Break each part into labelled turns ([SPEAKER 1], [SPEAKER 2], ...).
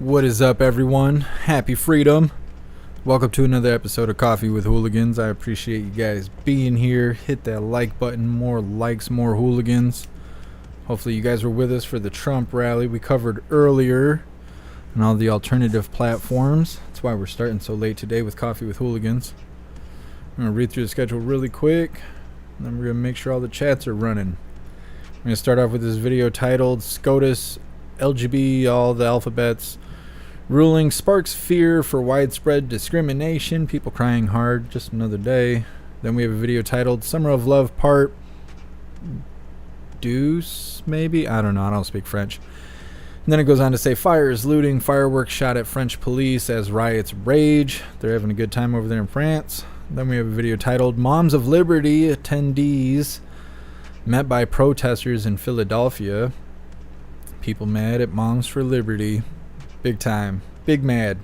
[SPEAKER 1] What is up, everyone? Happy freedom. Welcome to another episode of Coffee with Hooligans. I appreciate you guys being here. Hit that like button. More likes, more hooligans. Hopefully you guys were with us for the Trump rally we covered earlier and all the alternative platforms. That's why we're starting so late today with Coffee with Hooligans. I'm going to read through the schedule really quick, and then we're going to make sure all the chats are running. I'm going to start off with this video titled SCOTUS LGB, all the alphabets. Ruling sparks fear for widespread discrimination. People crying hard. Just another day. Then we have a video titled Summer of Love Part Deuce, maybe? I don't know. I don't speak French. And then it goes on to say fires, looting, fireworks shot at French police as riots rage. They're having a good time over there in France. Then we have a video titled Moms of Liberty attendees met by protesters in Philadelphia. People mad at Moms for Liberty. Big time. Big mad.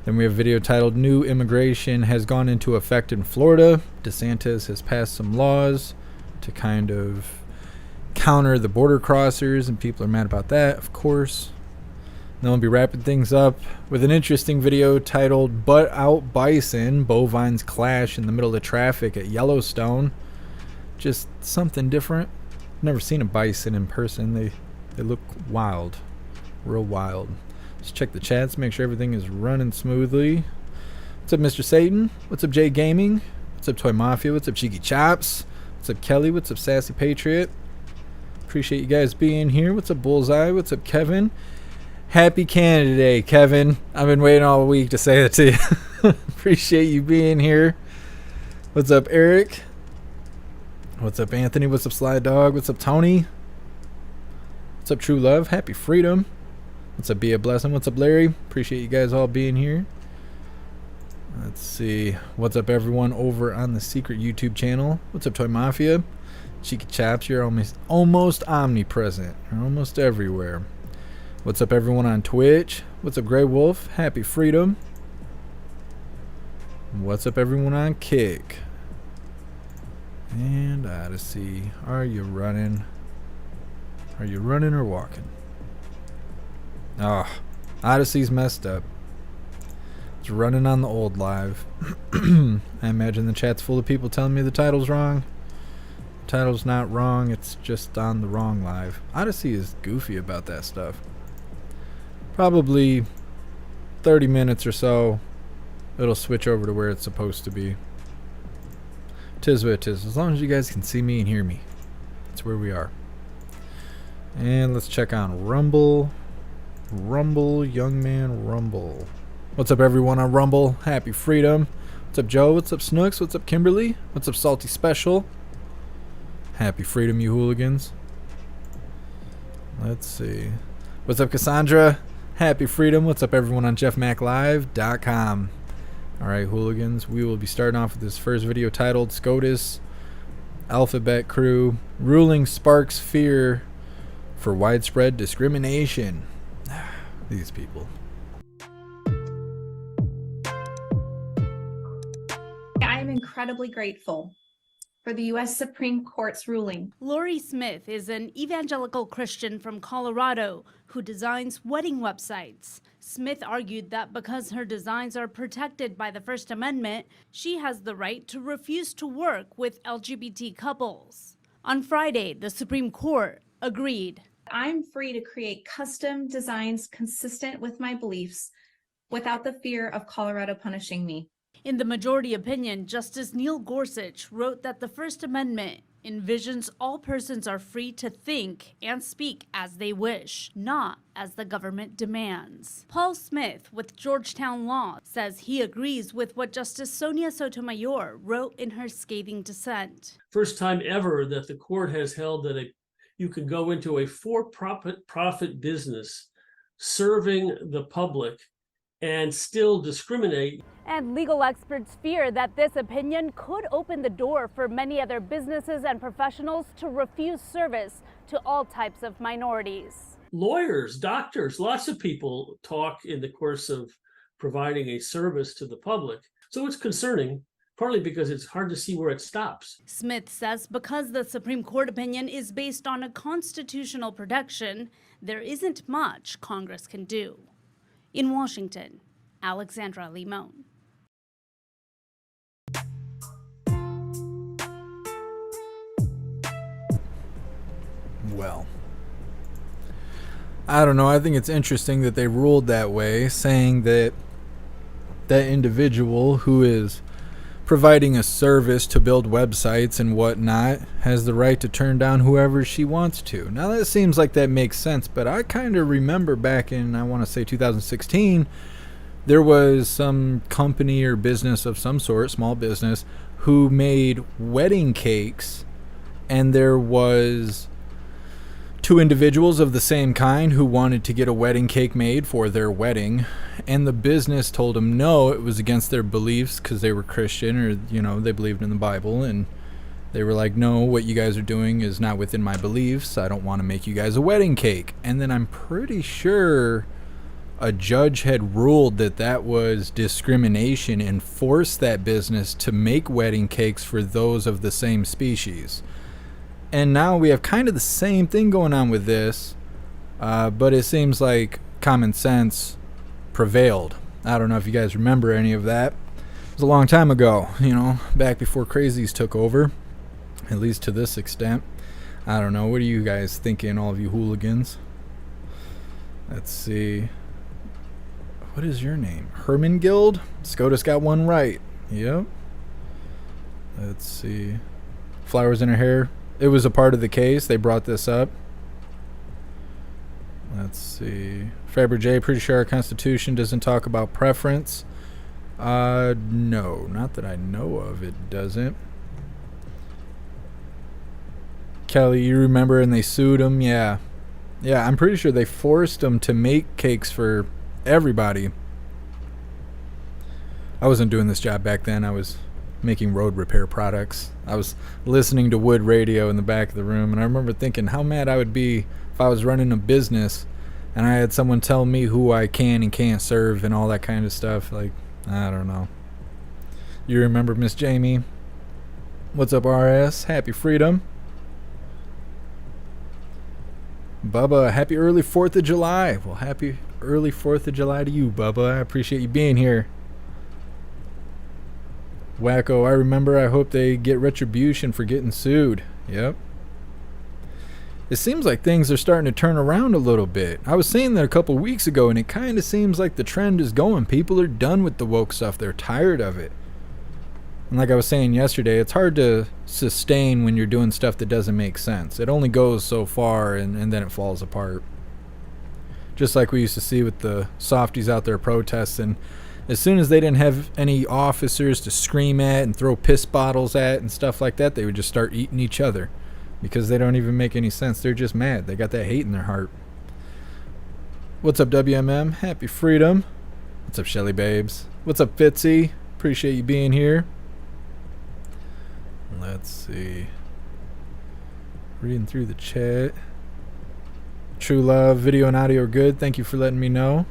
[SPEAKER 1] Then we have a video titled New Immigration Has Gone Into Effect in Florida. DeSantis has passed some laws to kind of counter the border crossers, and people are mad about that, of course. Then we'll be wrapping things up with an interesting video titled Butt Out Bison. Bovines clash in the middle of traffic at Yellowstone. Just something different. Never seen a bison in person. They look wild. Real wild. Just check the chats, make sure everything is running smoothly. What's up, Mr. Satan? What's up, Jay Gaming? What's up, Toy Mafia? What's up, Cheeky Chops? What's up, Kelly? What's up, Sassy Patriot? Appreciate you guys being here. What's up, Bullseye? What's up, Kevin? Happy Canada Day, Kevin. I've been waiting all week to say that to you. Appreciate you being here. What's up, Eric? What's up, Anthony? What's up, Sly Dog? What's up, Tony? What's up, True Love? Happy freedom. What's up, Be a Blessing? What's up, Larry? Appreciate you guys all being here. Let's see. What's up, everyone over on the secret YouTube channel? What's up, Toy Mafia? Cheeky Chaps, you're almost omnipresent. You're almost everywhere. What's up, everyone on Twitch? What's up, Grey Wolf? Happy freedom. What's up, everyone on Kick? And Odyssey. Are you running? Are you running or walking? Oh, Odyssey's messed up. It's running on the old live. I imagine the chat's full of people telling me the title's wrong. The title's not wrong, it's just on the wrong live. Odyssey is goofy about that stuff. Probably 30 minutes or so, it'll switch over to where it's supposed to be. Tis what it is. As long as you guys can see me and hear me, that's where we are. And let's check on Rumble. Rumble, young man, Rumble. What's up, everyone on Rumble? Happy freedom. What's up, Joe? What's up, Snooks? What's up, Kimberly? What's up, Salty Special? Happy freedom, you hooligans. Let's see. What's up, Cassandra? Happy freedom. What's up, everyone on jeffmaclive.com? Alright, hooligans, we will be starting off with this first video titled SCOTUS Alphabet Crew Ruling Sparks Fear for Widespread Discrimination. These people.
[SPEAKER 2] I am incredibly grateful for the U.S. Supreme Court's ruling.
[SPEAKER 3] Lori Smith is an evangelical Christian from Colorado who designs wedding websites. Smith argued that because her designs are protected by the First Amendment, she has the right to refuse to work with LGBT couples. On Friday, the Supreme Court agreed.
[SPEAKER 2] I'm free to create custom designs consistent with my beliefs without the fear of Colorado punishing me.
[SPEAKER 3] In the majority opinion, Justice Neil Gorsuch wrote that the First Amendment envisions all persons are free to think and speak as they wish, not as the government demands. Paul Smith with Georgetown Law says he agrees with what Justice Sonia Sotomayor wrote in her scathing dissent.
[SPEAKER 4] First time ever that the court has held that you can go into a for-profit business serving the public and still discriminate.
[SPEAKER 3] And legal experts fear that this opinion could open the door for many other businesses and professionals to refuse service to all types of minorities.
[SPEAKER 4] Lawyers, doctors, lots of people talk in the course of providing a service to the public. So it's concerning. partly because it's hard to see where it stops.
[SPEAKER 3] Smith says because the Supreme Court opinion is based on a constitutional protection, there isn't much Congress can do. In Washington, Alexandra Limon.
[SPEAKER 1] Well, I don't know. I think it's interesting that they ruled that way, saying that that individual who is providing a service to build websites and whatnot has the right to turn down whoever she wants to. Now, that seems like that makes sense, but I kind of remember back in, I want to say 2016, there was some company or business of some sort, small business, who made wedding cakes, and there was two individuals of the same kind who wanted to get a wedding cake made for their wedding, and the business told them no, it was against their beliefs because they were Christian, or they believed in the Bible, and they were like, no, what you guys are doing is not within my beliefs. I don't want to make you guys a wedding cake. And then I'm pretty sure a judge had ruled that that was discrimination and forced that business to make wedding cakes for those of the same species. And now we have kind of the same thing going on with this, but it seems like common sense prevailed. I don't know if you guys remember any of that. It was a long time ago, back before crazies took over, at least to this extent. I don't know. What are you guys thinking, all of you hooligans? Let's see. What is your name? Hermangild? SCOTUS got one right. Yep. Let's see. Flowers in her hair. It was a part of the case. They brought this up. Let's see. Faber J, pretty sure our Constitution doesn't talk about preference. No, not that I know of. It doesn't. Kelly, you remember, and they sued him? Yeah. Yeah, I'm pretty sure they forced him to make cakes for everybody. I wasn't doing this job back then. I was making road repair products. I was listening to wood radio in the back of the room, and I remember thinking how mad I would be if I was running a business and I had someone tell me who I can and can't serve and all that kind of stuff. Like, I don't know. You remember Miss Jamie? What's up, RS? Happy freedom. Bubba, happy early 4th of July. Well, happy early 4th of July to you, Bubba. I appreciate you being here. Wacko, I remember. I hope they get retribution for getting sued. Yep. It seems like things are starting to turn around a little bit. I was saying that a couple weeks ago, and it kind of seems like the trend is going. People are done with the woke stuff. They're tired of it. And like I was saying yesterday, it's hard to sustain when you're doing stuff that doesn't make sense. It only goes so far, and then it falls apart. Just like we used to see with the softies out there protesting. As soon as they didn't have any officers to scream at and throw piss bottles at and stuff like that, they would just start eating each other because they don't even make any sense. They're just mad. They got that hate in their heart. What's up, WMM? Happy freedom. What's up, Shelly Babes? What's up, Fitzy? Appreciate you being here. Let's see. Reading through the chat. True love, video and audio are good. Thank you for letting me know.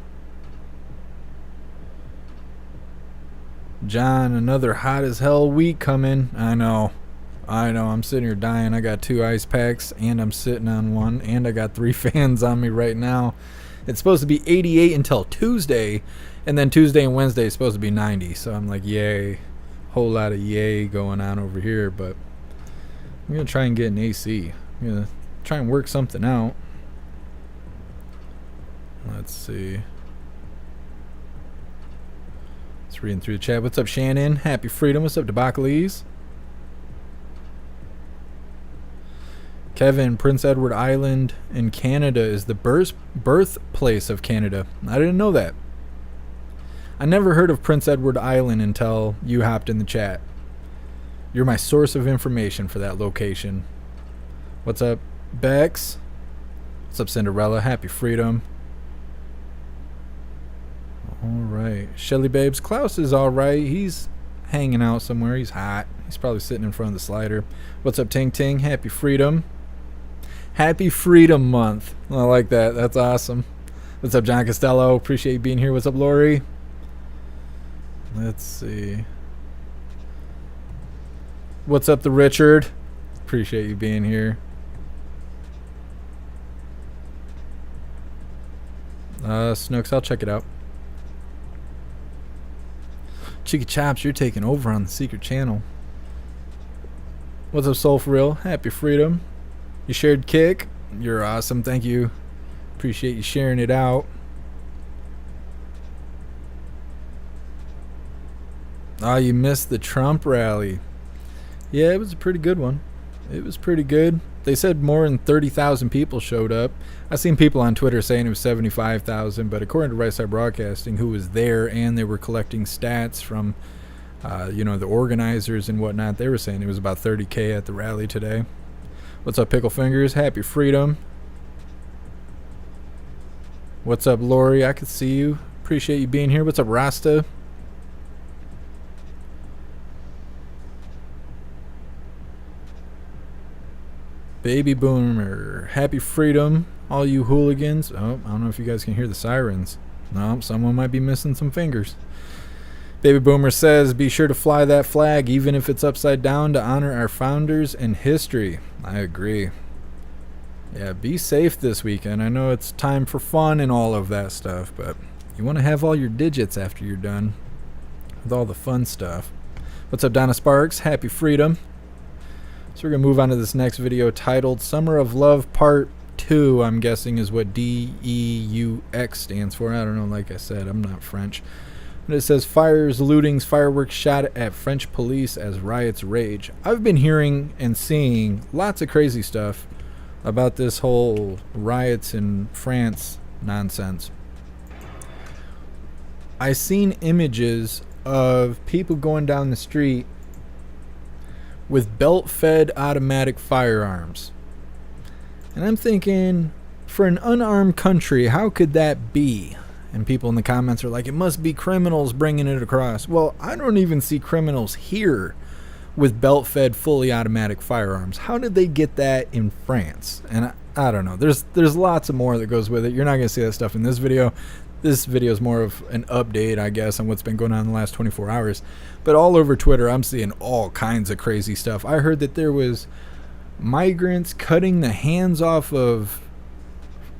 [SPEAKER 1] John, another hot as hell week coming. I know. I'm sitting here dying. I got 2 ice packs, and I'm sitting on one, and I got 3 fans on me right now. It's supposed to be 88 until Tuesday, and then Tuesday and Wednesday is supposed to be 90. So I'm like, yay. Whole lot of yay going on over here, but I'm going to try and get an AC. I'm going to try and work something out. Let's see. Just reading through the chat. What's up, Shannon? Happy freedom. What's up, Debacles? Kevin, Prince Edward Island in Canada is the birthplace of Canada. I didn't know that. I never heard of Prince Edward Island until you hopped in the chat. You're my source of information for that location. What's up, Bex? What's up, Cinderella? Happy freedom. Alright. Shelly Babes. Klaus is alright. He's hanging out somewhere. He's hot. He's probably sitting in front of the slider. What's up, Ting Ting? Happy freedom. Happy Freedom Month. I like that. That's awesome. What's up, John Costello? Appreciate you being here. What's up, Lori? Let's see. What's up, the Richard? Appreciate you being here. Snooks, I'll check it out. Chicky Chops, you're taking over on the secret channel. What's up, Soul For Real? Happy Freedom. You shared Kick. You're awesome. Thank you. Appreciate you sharing it out. Ah, you missed the Trump rally. Yeah, it was a pretty good one. It was pretty good. They said more than 30,000 people showed up. I've seen people on Twitter saying it was 75,000, but according to Right Side Broadcasting, who was there, and they were collecting stats from the organizers and whatnot, they were saying it was about 30K at the rally today. What's up, Pickle Fingers? Happy Freedom. What's up, Lori? I could see you. Appreciate you being here. What's up, Rasta? Baby Boomer. Happy Freedom, all you hooligans. Oh, I don't know if you guys can hear the sirens. No, someone might be missing some fingers. Baby Boomer says, be sure to fly that flag, even if it's upside down, to honor our founders and history. I agree. Yeah, be safe this weekend. I know it's time for fun and all of that stuff, but you want to have all your digits after you're done with all the fun stuff. What's up, Donna Sparks? Happy Freedom. So we're going to move on to this next video titled Summer of Love Part 2. I'm guessing is what DEUX stands for. I don't know, like I said, I'm not French. But it says, fires, lootings, fireworks shot at French police as riots rage. I've been hearing and seeing lots of crazy stuff about this whole riots in France nonsense. I've seen images of people going down the street with belt-fed automatic firearms. And I'm thinking, for an unarmed country, how could that be? And people in the comments are like, it must be criminals bringing it across. Well, I don't even see criminals here with belt-fed fully automatic firearms. How did they get that in France? And I don't know. There's lots of more that goes with it. You're not going to see that stuff in this video. This video is more of an update, I guess, on what's been going on in the last 24 hours. But all over Twitter, I'm seeing all kinds of crazy stuff. I heard that there was migrants cutting the hands off of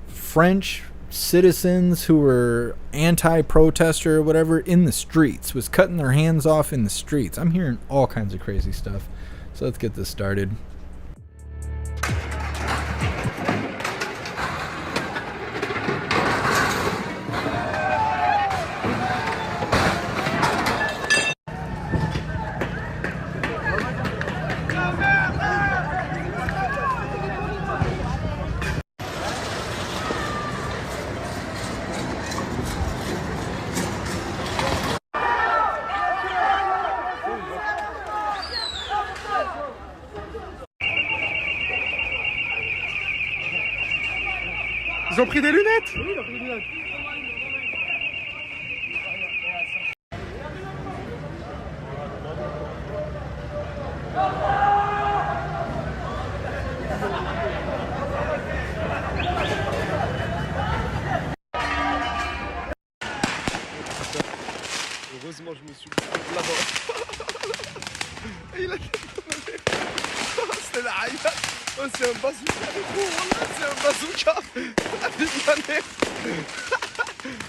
[SPEAKER 1] French citizens who were anti-protester or whatever in the streets, was cutting their hands off in the streets. I'm hearing all kinds of crazy stuff. So let's get this started.
[SPEAKER 5] Ils ont pris des lunettes? Oui, ils ont pris des lunettes. Heureusement, je me suis là-bas. Il a c'était la haïa. Oh, c'est un bazooka, les gros. Wallah, c'est un bazooka.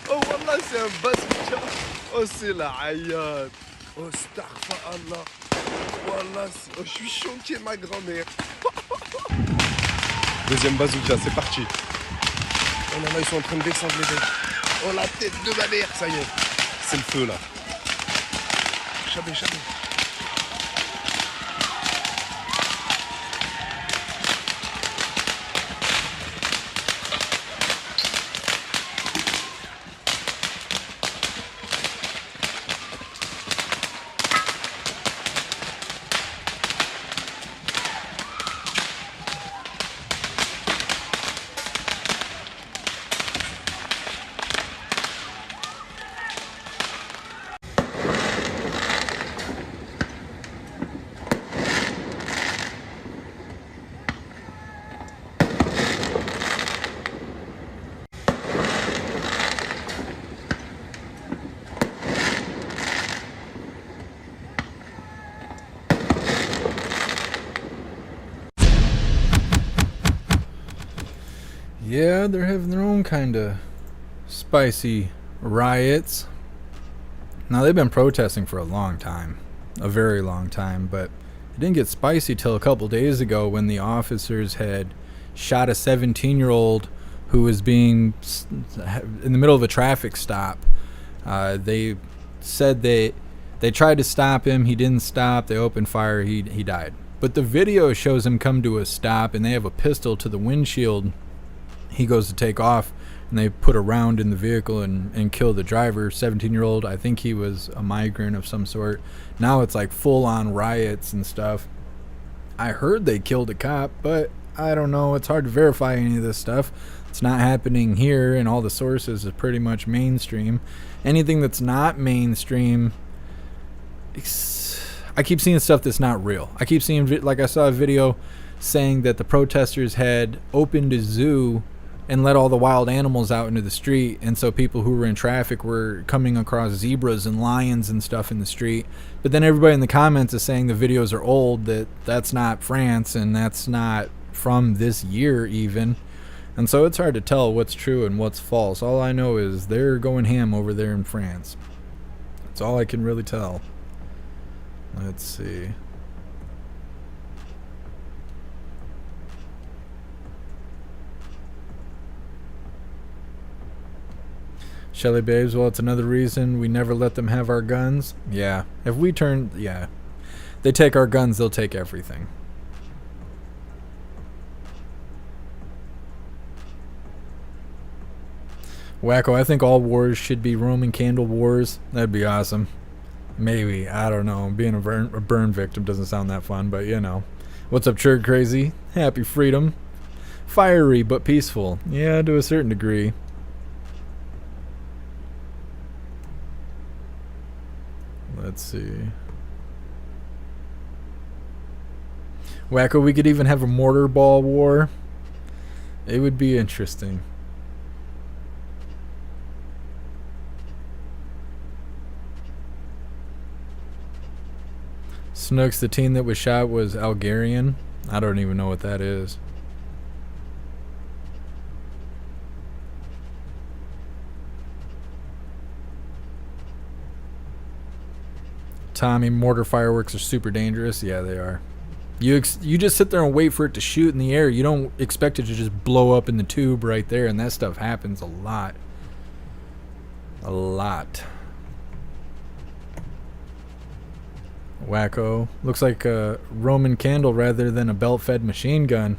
[SPEAKER 5] Oh, wallah, c'est un bazooka. Oh, c'est la haïa. Oh, astaghfirullah. Wallah, oh, je suis choqué, ma grand-mère. Deuxième bazooka, c'est parti. Oh là là, ils sont en train de descendre les mecs. Oh, la tête de ma mère, ça y est. C'est le feu, là. Chabé, chabé.
[SPEAKER 1] Yeah, they're having their own kind of spicy riots. Now, they've been protesting for a long time, a very long time, but it didn't get spicy till a couple days ago when the officers had shot a 17-year-old who was being in the middle of a traffic stop. They said they tried to stop him. He didn't stop. They opened fire. He died. But the video shows him come to a stop, and they have a pistol to the windshield. He goes to take off, and they put a round in the vehicle and kill the driver, 17-year-old. I think he was a migrant of some sort. Now it's like full-on riots and stuff. I heard they killed a cop, but I don't know. It's hard to verify any of this stuff. It's not happening here, and all the sources are pretty much mainstream. Anything that's not mainstream, I keep seeing stuff that's not real. I keep seeing, like I saw a video saying that the protesters had opened a zoo and let all the wild animals out into the street, and so people who were in traffic were coming across zebras and lions and stuff in the street. But then everybody in the comments is saying the videos are old, that's not France, and that's not from this year even. And so it's hard to tell what's true and what's false. All I know is they're going ham over there in France. That's all I can really tell. Let's see. Shelly Babes, well, it's another reason we never let them have our guns. Yeah. If we turn, yeah. They take our guns, they'll take everything. Wacko, I think all wars should be Roman candle wars. That'd be awesome. Maybe. I don't know. Being a burn victim doesn't sound that fun, but you know. What's up, Church Crazy? Happy freedom. Fiery but peaceful. Yeah, to a certain degree. Let's see. Wacko, we could even have a mortar ball war. It would be interesting. Snooks, the teen that was shot was Algerian. I don't even know what that is. Tommy, mortar fireworks are super dangerous. Yeah, they are. You just sit there and wait for it to shoot in the air. You don't expect it to just blow up in the tube right there, and that stuff happens a lot. A lot. Wacko. Looks like a Roman candle rather than a belt-fed machine gun.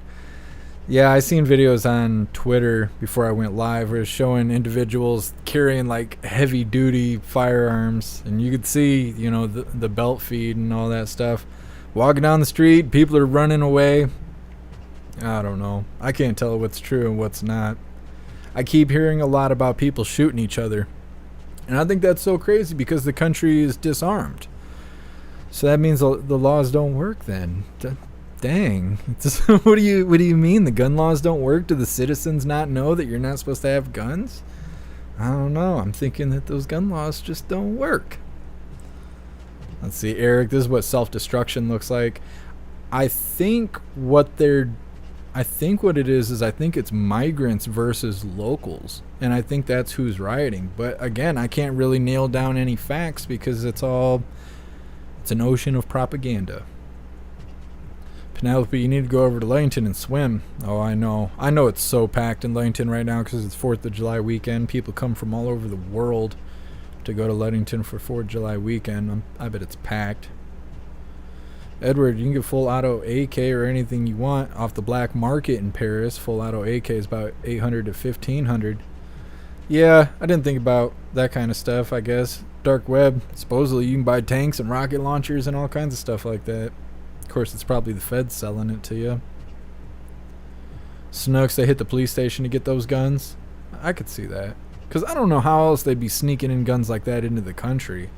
[SPEAKER 1] Yeah, I seen videos on Twitter before I went live where it was showing individuals carrying like heavy-duty firearms, and you could see, you know, the belt feed and all that stuff. Walking down the street, people are running away. I don't know. I can't tell what's true and what's not. I keep hearing a lot about people shooting each other, and I think that's so crazy because the country is disarmed. So that means the laws don't work then. Dang. What do you mean the gun laws don't work? Do the citizens not know that you're not supposed to have guns? I don't know. I'm thinking that those gun laws just don't work. Let's see, Eric, this is what self-destruction looks like. I think what it is I think it's migrants versus locals. And I think that's who's rioting. But again, I can't really nail down any facts because it's an ocean of propaganda. Penelope, you need to go over to Ludington and swim. Oh, I know. I know it's so packed in Ludington right now because it's 4th of July weekend. People come from all over the world to go to Ludington for 4th of July weekend. I bet it's packed. Edward, you can get full auto AK or anything you want off the black market in Paris. Full auto AK is about $800 to $1,500. Yeah, I didn't think about that kind of stuff, I guess. Dark web, supposedly you can buy tanks and rocket launchers and all kinds of stuff like that. Of course, it's probably the feds selling it to you. Snooks, they hit the police station to get those guns. I could see that. Because I don't know how else they'd be sneaking in guns like that into the country.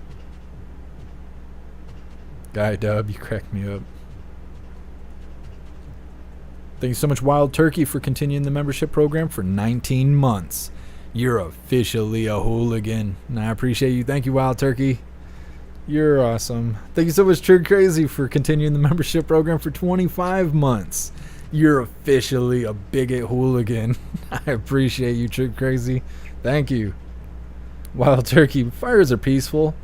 [SPEAKER 1] Guy Dub, you cracked me up. Thank you so much, Wild Turkey, for continuing the membership program for 19 months. You're officially a hooligan. And I appreciate you. Thank you, Wild Turkey. You're awesome. Thank you so much, Trigger Crazy, for continuing the membership program for 25 months. You're officially a bigot hooligan. I appreciate you, Trigger Crazy. Thank you. Wild Turkey, fires are peaceful.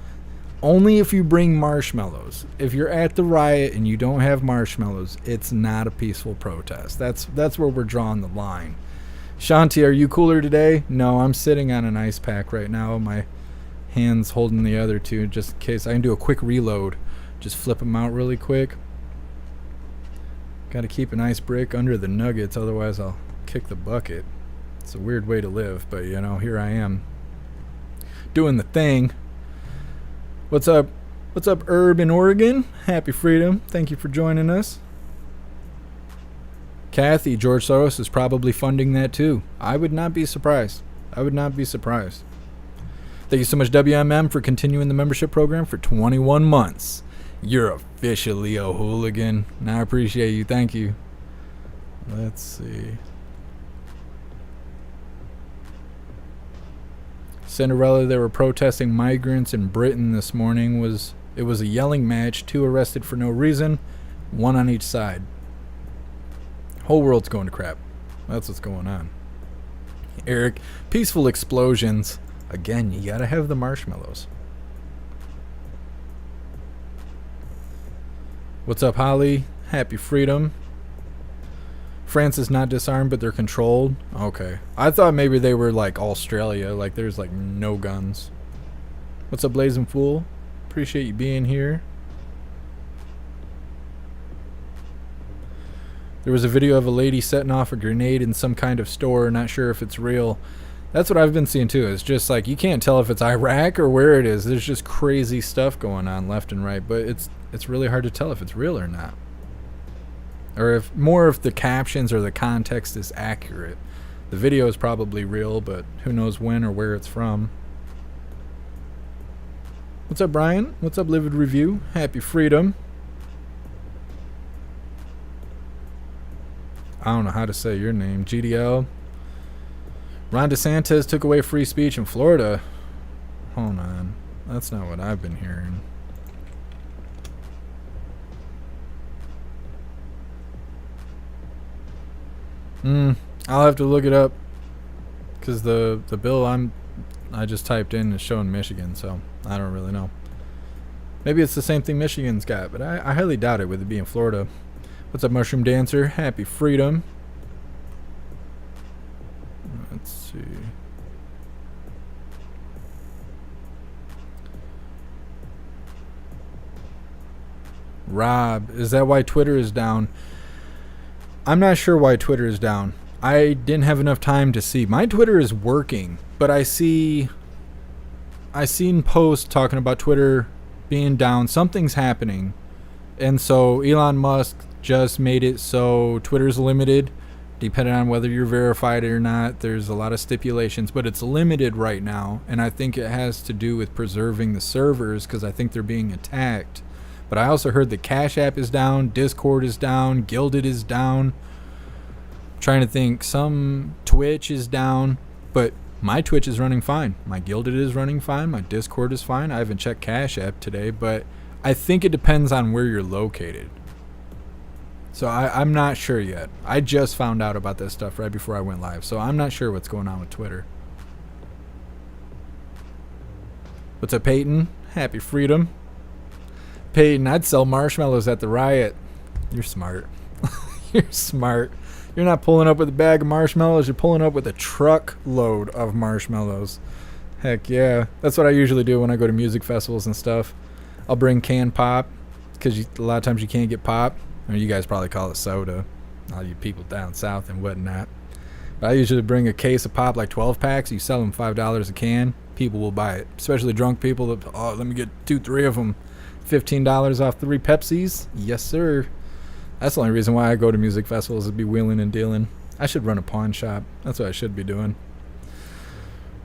[SPEAKER 1] Only if you bring marshmallows. If you're at the riot and you don't have marshmallows, it's not a peaceful protest. That's where we're drawing the line. Shanti, are you cooler today? No, I'm sitting on an ice pack right now. My hand's holding the other two just in case. I can do a quick reload. Just flip them out really quick. Got to keep an ice brick under the nuggets, otherwise I'll kick the bucket. It's a weird way to live, but you know, here I am doing the thing. What's up? What's up, Herb in Oregon? Happy Freedom. Thank you for joining us. Kathy, George Soros is probably funding that too. I would not be surprised. I would not be surprised. Thank you so much, WMM, for continuing the membership program for 21 months. You're officially a hooligan. And I appreciate you. Thank you. Let's see. Cinderella, they were protesting migrants in Britain this morning. It was a yelling match. 2 arrested for no reason. 1 on each side. Whole world's going to crap. That's what's going on. Eric, peaceful explosions. Again, you gotta have the marshmallows. What's up, Holly? Happy Freedom. France is not disarmed, but they're controlled. Okay. I thought maybe they were like Australia, like there's like no guns. What's up, Blazing Fool? Appreciate you being here. There was a video of a lady setting off a grenade in some kind of store. Not sure if it's real. That's what I've been seeing too. It's just like you can't tell if it's Iraq or where it is. There's just crazy stuff going on left and right, but it's really hard to tell if it's real or not. Or if the captions or the context is accurate. The video is probably real, but who knows when or where it's from. What's up, Brian? What's up, Livid Review? Happy Freedom. I don't know how to say your name. GDL. Ron DeSantis took away free speech in Florida. Hold on. That's not what I've been hearing. I'll have to look it up. Because the bill I just typed in is showing Michigan, so I don't really know. Maybe it's the same thing Michigan's got, but I highly doubt it with it being Florida. What's up, Mushroom Dancer? Happy Freedom. Let's see. Rob, is that why Twitter is down? I'm not sure why Twitter is down. I didn't have enough time to see. My Twitter is working, but I seen posts talking about Twitter being down. Something's happening. And so Elon Musk just made it so Twitter's limited, depending on whether you're verified or not. There's a lot of stipulations, but it's limited right now. And I think it has to do with preserving the servers because I think they're being attacked. But I also heard the Cash App is down, Discord is down, Gilded is down. I'm trying to think, some Twitch is down, but my Twitch is running fine. My Gilded is running fine. My Discord is fine. I haven't checked Cash App today, but I think it depends on where you're located. So I'm not sure yet. I just found out about this stuff right before I went live, so I'm not sure what's going on with Twitter. What's up, Peyton? Happy Freedom. Peyton, I'd sell marshmallows at the riot. You're smart. You're smart. You're not pulling up with a bag of marshmallows. You're pulling up with a truckload of marshmallows. Heck yeah. That's what I usually do when I go to music festivals and stuff. I'll bring canned pop because a lot of times you can't get pop. I mean, you guys probably call it soda. All you people down south and whatnot. But I usually bring a case of pop, like 12 packs. You sell them $5 a can. People will buy it. Especially drunk people. Let me get 2-3 of them. $15 off 3 Pepsis. Yes, sir. That's the only reason why I go to music festivals is to be wheeling and dealing. I should run a pawn shop. That's what I should be doing.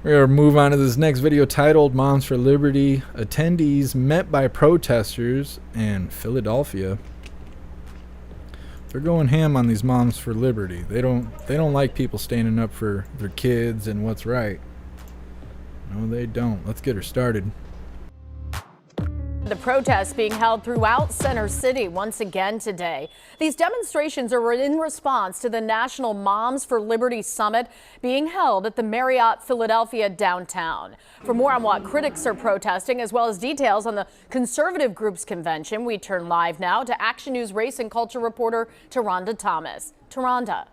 [SPEAKER 1] We're going to move on to this next video titled Moms for Liberty. Attendees met by protesters in Philadelphia. They're going ham on these Moms for Liberty. They don't like people standing up for their kids and what's right. No, they don't. Let's get her started.
[SPEAKER 6] The protests being held throughout Center City once again today. These demonstrations are in response to the National Moms for Liberty Summit being held at the Marriott Philadelphia downtown. For more on what critics are protesting, as well as details on the conservative group's convention, we turn live now to Action News race and culture reporter Taronda Thomas. Taronda.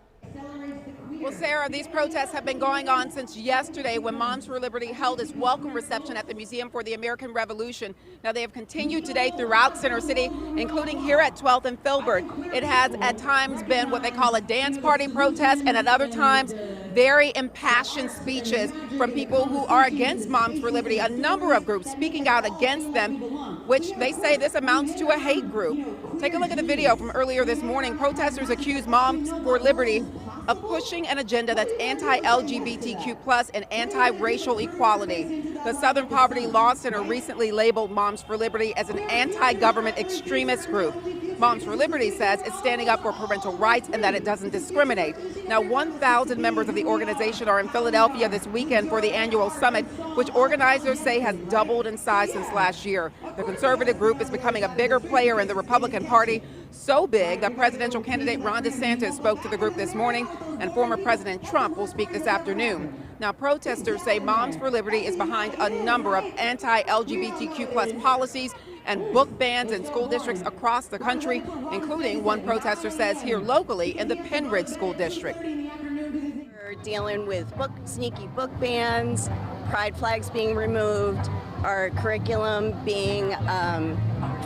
[SPEAKER 7] Well, Sarah, these protests have been going on since yesterday when Moms for Liberty held its welcome reception at the Museum for the American Revolution. Now, they have continued today throughout Center City, including here at 12th and Filbert. It has at times been what they call a dance party protest, and at other times, very impassioned speeches from people who are against Moms for Liberty, a number of groups speaking out against them, which they say this amounts to a hate group. Take a look at the video from earlier this morning. Protesters accuse Moms for Liberty of pushing an agenda that's anti-LGBTQ+ and anti-racial equality. The Southern Poverty Law Center recently labeled Moms for Liberty as an anti-government extremist group. Moms for Liberty says it's standing up for parental rights and that it doesn't discriminate. Now, 1,000 members of the organization are in Philadelphia this weekend for the annual summit, which organizers say has doubled in size since last year. The conservative group is becoming a bigger player in the Republican Party, so big that presidential candidate Ron DeSantis spoke to the group this morning, and former President Trump will speak this afternoon. Now, protesters say Moms for Liberty is behind a number of anti-LGBTQ+ policies and book bans in school districts across the country, including one protester says here locally in the Penridge School District.
[SPEAKER 8] We're dealing with sneaky book bans, pride flags being removed, our curriculum being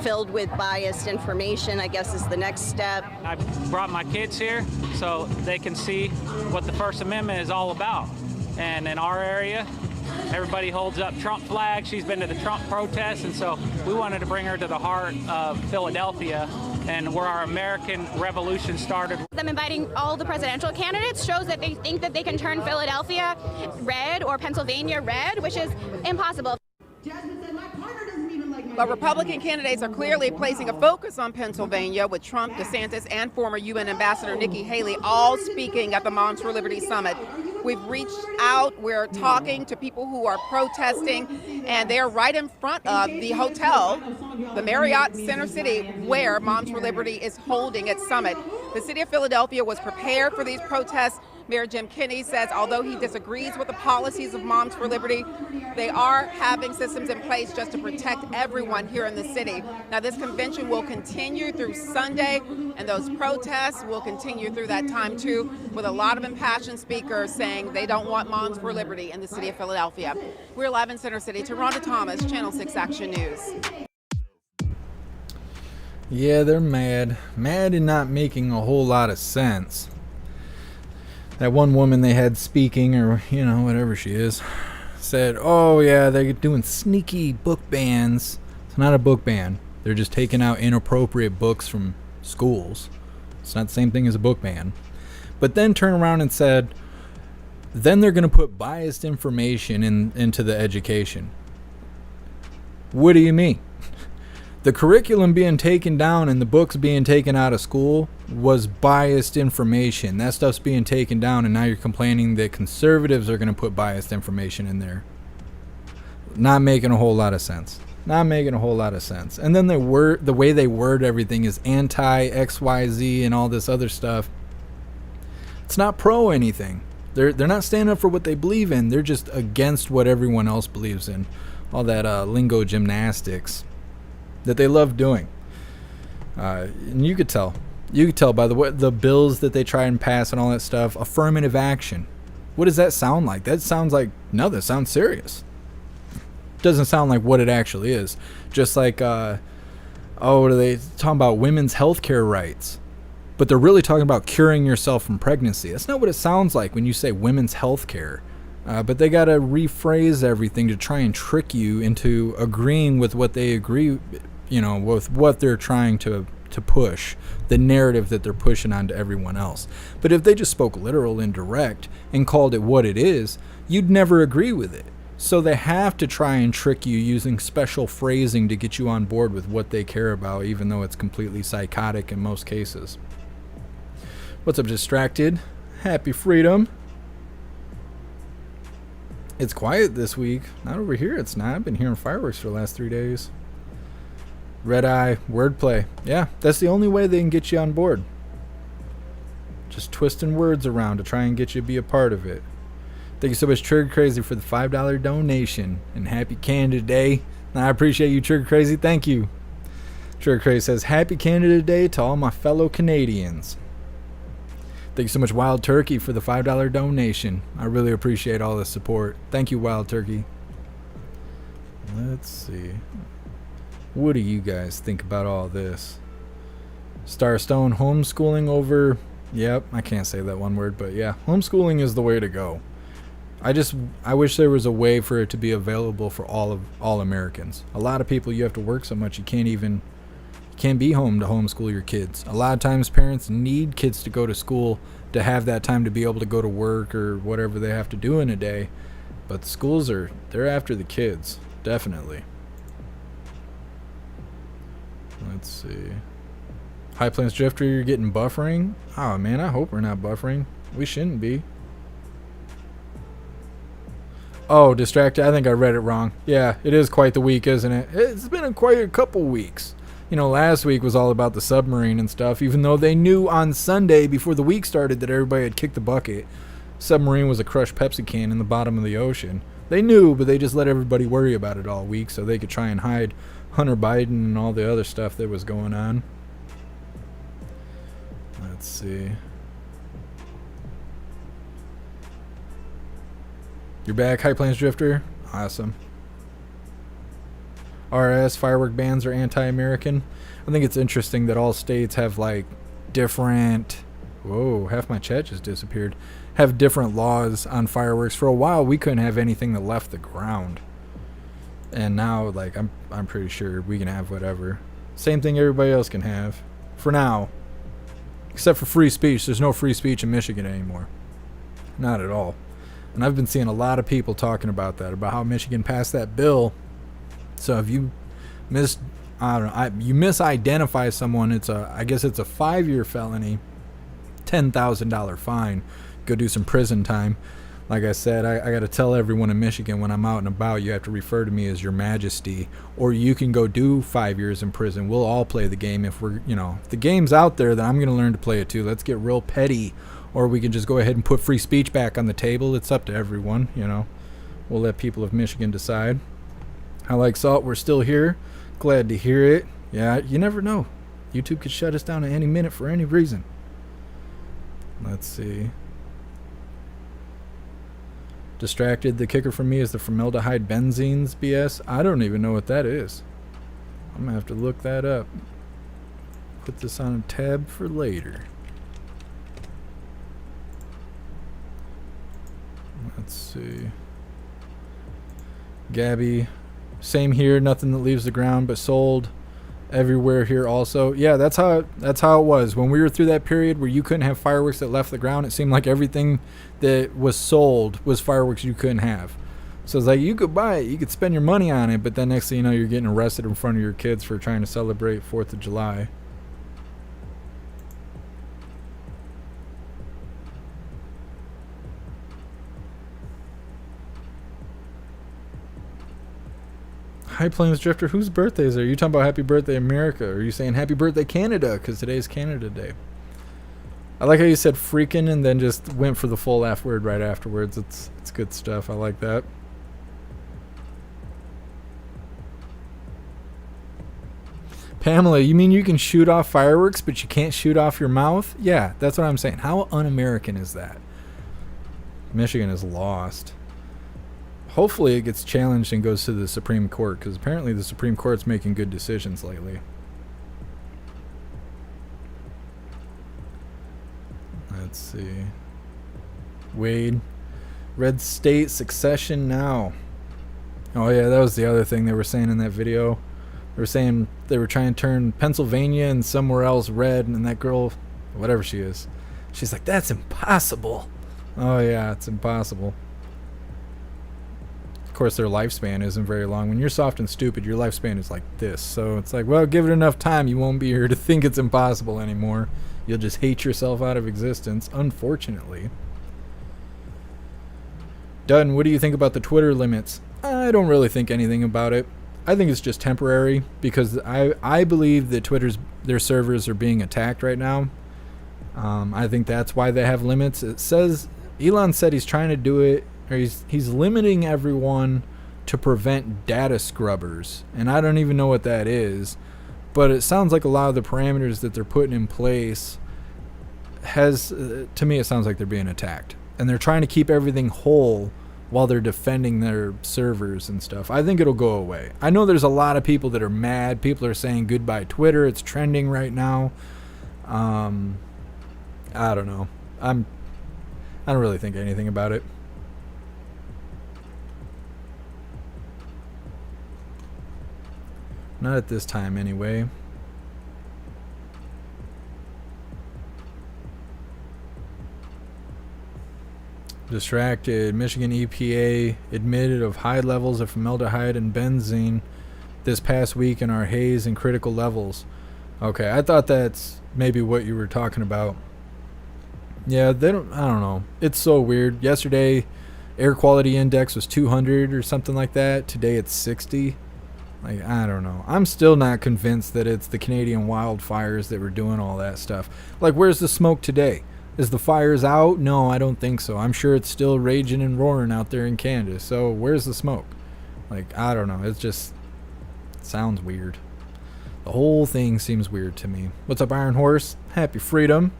[SPEAKER 8] filled with biased information, I guess is the next step.
[SPEAKER 9] I brought my kids here so they can see what the First Amendment is all about. And in our area, everybody holds up Trump flags. She's been to the Trump protests, and so we wanted to bring her to the heart of Philadelphia and where our American Revolution started.
[SPEAKER 10] Them inviting all the presidential candidates shows that they think that they can turn Philadelphia red or Pennsylvania red, which is impossible.
[SPEAKER 7] But Republican candidates are clearly placing a focus on Pennsylvania, with Trump, DeSantis, and former UN Ambassador Nikki Haley all speaking at the Moms for Liberty Summit. We've reached out, we're talking to people who are protesting, and they're right in front of the hotel, the Marriott Center City, where Moms for Liberty is holding its summit. The city of Philadelphia was prepared for these protests. Mayor Jim Kenney says although he disagrees with the policies of Moms for Liberty, they are having systems in place just to protect everyone here in the city. Now, this convention will continue through Sunday, and those protests will continue through that time too, with a lot of impassioned speakers saying they don't want Moms for Liberty in the city of Philadelphia. We're live in Center City. Taronda Thomas, Channel 6 Action News.
[SPEAKER 1] Yeah, they're mad. Mad and not making a whole lot of sense. That one woman they had speaking, or, whatever she is, said, oh yeah, they're doing sneaky book bans. It's not a book ban. They're just taking out inappropriate books from schools. It's not the same thing as a book ban. But then turned around and said, then they're going to put biased information into the education. What do you mean? The curriculum being taken down and the books being taken out of school was biased information. That stuff's being taken down, and now you're complaining that conservatives are going to put biased information in there. Not making a whole lot of sense. Not making a whole lot of sense. And then the way they word everything is anti-XYZ and all this other stuff. It's not pro anything. They're not standing up for what they believe in. They're just against what everyone else believes in. All that lingo gymnastics that they love doing. And you could tell by the bills that they try and pass and all that stuff. Affirmative action. What does that sound like? That sounds serious. Doesn't sound like what it actually is. Just like, what are they talking about? Women's health care rights. But they're really talking about curing yourself from pregnancy. That's not what it sounds like when you say women's health care. But they got to rephrase everything to try and trick you into agreeing with what they agree, with what they're trying to push, the narrative that they're pushing onto everyone else. But if they just spoke literal and direct and called it what it is, you'd never agree with it. So they have to try and trick you using special phrasing to get you on board with what they care about, even though it's completely psychotic in most cases. What's up, Distracted? Happy freedom. It's quiet this week. Not over here, it's not. I've been hearing fireworks for the last 3 days. Red eye, wordplay. Yeah, that's the only way they can get you on board. Just twisting words around to try and get you to be a part of it. Thank you so much, Trigger Crazy, for the $5 donation. And happy Canada Day. I appreciate you, Trigger Crazy. Thank you. Trigger Crazy says, happy Canada Day to all my fellow Canadians. Thank you so much, Wild Turkey, for the $5 donation. I really appreciate all the support. Thank you, Wild Turkey. Let's see. What do you guys think about all this? Starstone, homeschooling over... Yep, I can't say that one word, but yeah, homeschooling is the way to go. I wish there was a way for it to be available for all Americans. A lot of people, you have to work so much you can't be home to homeschool your kids. A lot of times parents need kids to go to school to have that time to be able to go to work or whatever they have to do in a day. But the schools they're after the kids, definitely. Let's see. High Plains Drifter, you're getting buffering? Oh man, I hope we're not buffering. We shouldn't be. Oh, distracted. I think I read it wrong. Yeah, it is quite the week, isn't it? It's been quite a couple weeks. You know, last week was all about the submarine and stuff, even though they knew on Sunday before the week started that everybody had kicked the bucket. Submarine was a crushed Pepsi can in the bottom of the ocean. They knew, but they just let everybody worry about it all week so they could try and hide Hunter Biden and all the other stuff that was going on. Let's see. You're back, High Plains Drifter? Awesome. RS, firework bans are anti-American. I think it's interesting that all states have like different... Whoa, half my chat just disappeared. Have different laws on fireworks. For a while, we couldn't have anything that left the ground. And now, like, I'm pretty sure we can have whatever. Same thing everybody else can have. For now. Except for free speech. There's no free speech in Michigan anymore. Not at all. And I've been seeing a lot of people talking about that, about how Michigan passed that bill. So if you you misidentify someone, I guess it's a 5-year felony, $10,000 fine. Go do some prison time. Like I said, I got to tell everyone in Michigan when I'm out and about, you have to refer to me as Your Majesty, or you can go do 5 years in prison. We'll all play the game if if the game's out there, then I'm going to learn to play it too. Let's get real petty. Or we can just go ahead and put free speech back on the table. It's up to everyone, We'll let people of Michigan decide. I like Salt. We're still here. Glad to hear it. Yeah, you never know. YouTube could shut us down at any minute for any reason. Let's see. Distracted. The kicker for me is the formaldehyde benzenes BS. I don't even know what that is. I'm going to have to look that up. Put this on a tab for later. Let's see. Gabby, same here. Nothing that leaves the ground, but sold everywhere here also. Yeah, that's how it was when we were through that period where you couldn't have fireworks that left the ground. It seemed like everything that was sold was fireworks you couldn't have. So it's like you could buy it, you could spend your money on it, but then next thing you know, you're getting arrested in front of your kids for trying to celebrate 4th of July. High Plains Drifter, whose birthdays are you talking about? Happy birthday, America? Or are you saying happy birthday, Canada? Because today's Canada Day. I like how you said freaking and then just went for the full F word right afterwards. It's good stuff. I like that. Pamela, you mean you can shoot off fireworks, but you can't shoot off your mouth? Yeah, that's what I'm saying. How un-American is that? Michigan is lost. Hopefully it gets challenged and goes to the Supreme Court, because apparently the Supreme Court's making good decisions lately. Let's see. Wade. Red state succession now. Oh yeah, that was the other thing they were saying in that video. They were saying they were trying to turn Pennsylvania and somewhere else red, and that girl, whatever she is, she's like, that's impossible. Oh yeah, it's impossible. Of course, their lifespan isn't very long. When you're soft and stupid, your lifespan is like this. So it's like, well, give it enough time, you won't be here to think it's impossible anymore. You'll just hate yourself out of existence, unfortunately. Dunn, what do you think about the Twitter limits? I don't really think anything about it. I think it's just temporary because I believe that their servers are being attacked right now. I think that's why they have limits. It says Elon said he's trying to do it, or he's limiting everyone to prevent data scrubbers, and I don't even know what that is, but it sounds like a lot of the parameters that they're putting in place to me it sounds like they're being attacked, and they're trying to keep everything whole while they're defending their servers and stuff. I think it'll go away. I know there's a lot of people that are mad. People are saying goodbye Twitter. It's trending right now. I don't know. I don't really think anything about it. Not at this time anyway. Distracted. Michigan EPA admitted of high levels of formaldehyde and benzene this past week in our haze and critical levels. Okay, I thought that's maybe what you were talking about. Yeah, I don't know. It's so weird. Yesterday, air quality index was 200 or something like that. Today it's 60. Like, I don't know. I'm still not convinced that it's the Canadian wildfires that were doing all that stuff. Like, where's the smoke today? Is the fires out? No, I don't think so. I'm sure it's still raging and roaring out there in Canada. So where's the smoke? Like, I don't know. It sounds weird. The whole thing seems weird to me. What's up, Iron Horse? Happy freedom.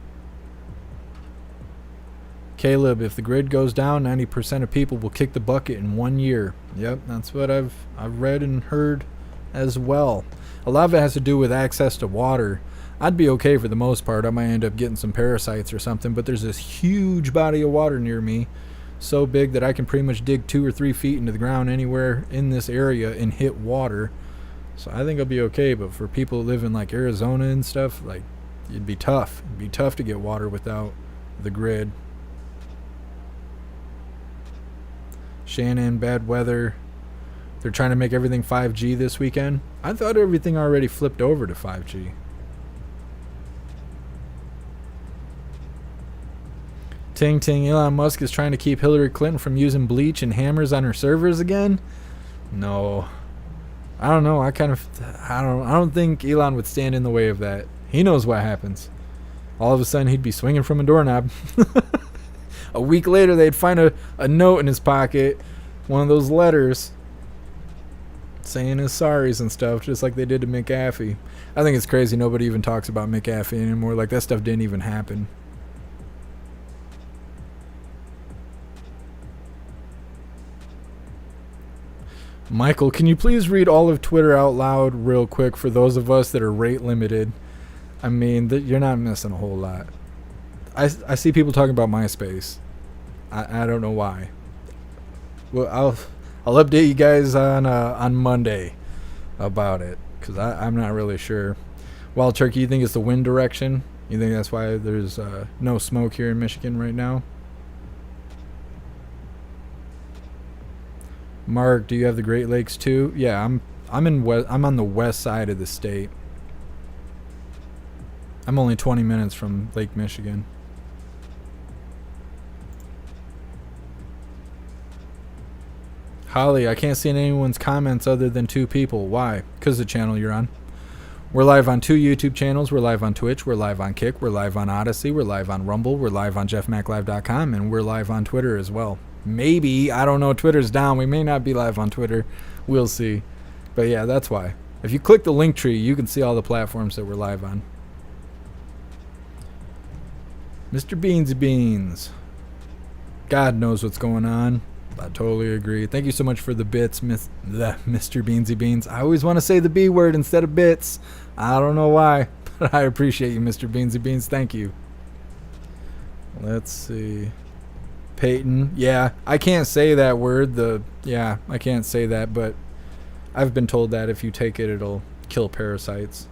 [SPEAKER 1] Caleb, if the grid goes down, 90% of people will kick the bucket in 1 year. Yep, that's what I've read and heard as well. A lot of it has to do with access to water. I'd be okay for the most part. I might end up getting some parasites or something, but there's this huge body of water near me, so big that I can pretty much dig 2 or 3 feet into the ground anywhere in this area and hit water. So I think I'll be okay, but for people who live in like Arizona and stuff, like, it'd be tough. It'd be tough to get water without the grid. Shannon, bad weather. They're trying to make everything 5G this weekend. I thought everything already flipped over to 5G. Ting ting, Elon Musk is trying to keep Hillary Clinton from using bleach and hammers on her servers again? No. I don't know. I don't think Elon would stand in the way of that. He knows what happens. All of a sudden he'd be swinging from a doorknob. A week later they'd find a note in his pocket, one of those letters saying his sorries and stuff, just like they did to McAfee. I think it's crazy nobody even talks about McAfee anymore. Like, that stuff didn't even happen. Michael, can you please read all of Twitter out loud real quick for those of us that are rate limited? I mean, you're not missing a whole lot. I see people talking about MySpace. I don't know why. Well, I'll update you guys on Monday about it, because I'm not really sure. Wild Turkey, you think it's the wind direction? You think that's why there's no smoke here in Michigan right now? Mark, do you have the Great Lakes too? Yeah, I'm on the west side of the state. I'm only 20 minutes from Lake Michigan. Holly, I can't see anyone's comments other than 2 people. Why? Because the channel you're on. We're live on 2 YouTube channels. We're live on Twitch. We're live on Kick. We're live on Odyssey. We're live on Rumble. We're live on jeffmaclive.com. And we're live on Twitter as well. Maybe. I don't know. Twitter's down. We may not be live on Twitter. We'll see. But yeah, that's why. If you click the link tree, you can see all the platforms that we're live on. Mr. Beansy Beans. God knows what's going on. I totally agree. Thank you so much for the bits, Mr. Beansy Beans. I always want to say the B word instead of bits. I don't know why, but I appreciate you, Mr. Beansy Beans. Thank you. Let's see. Peyton. Yeah, I can't say that word. I can't say that, but I've been told that if you take it, it'll kill parasites.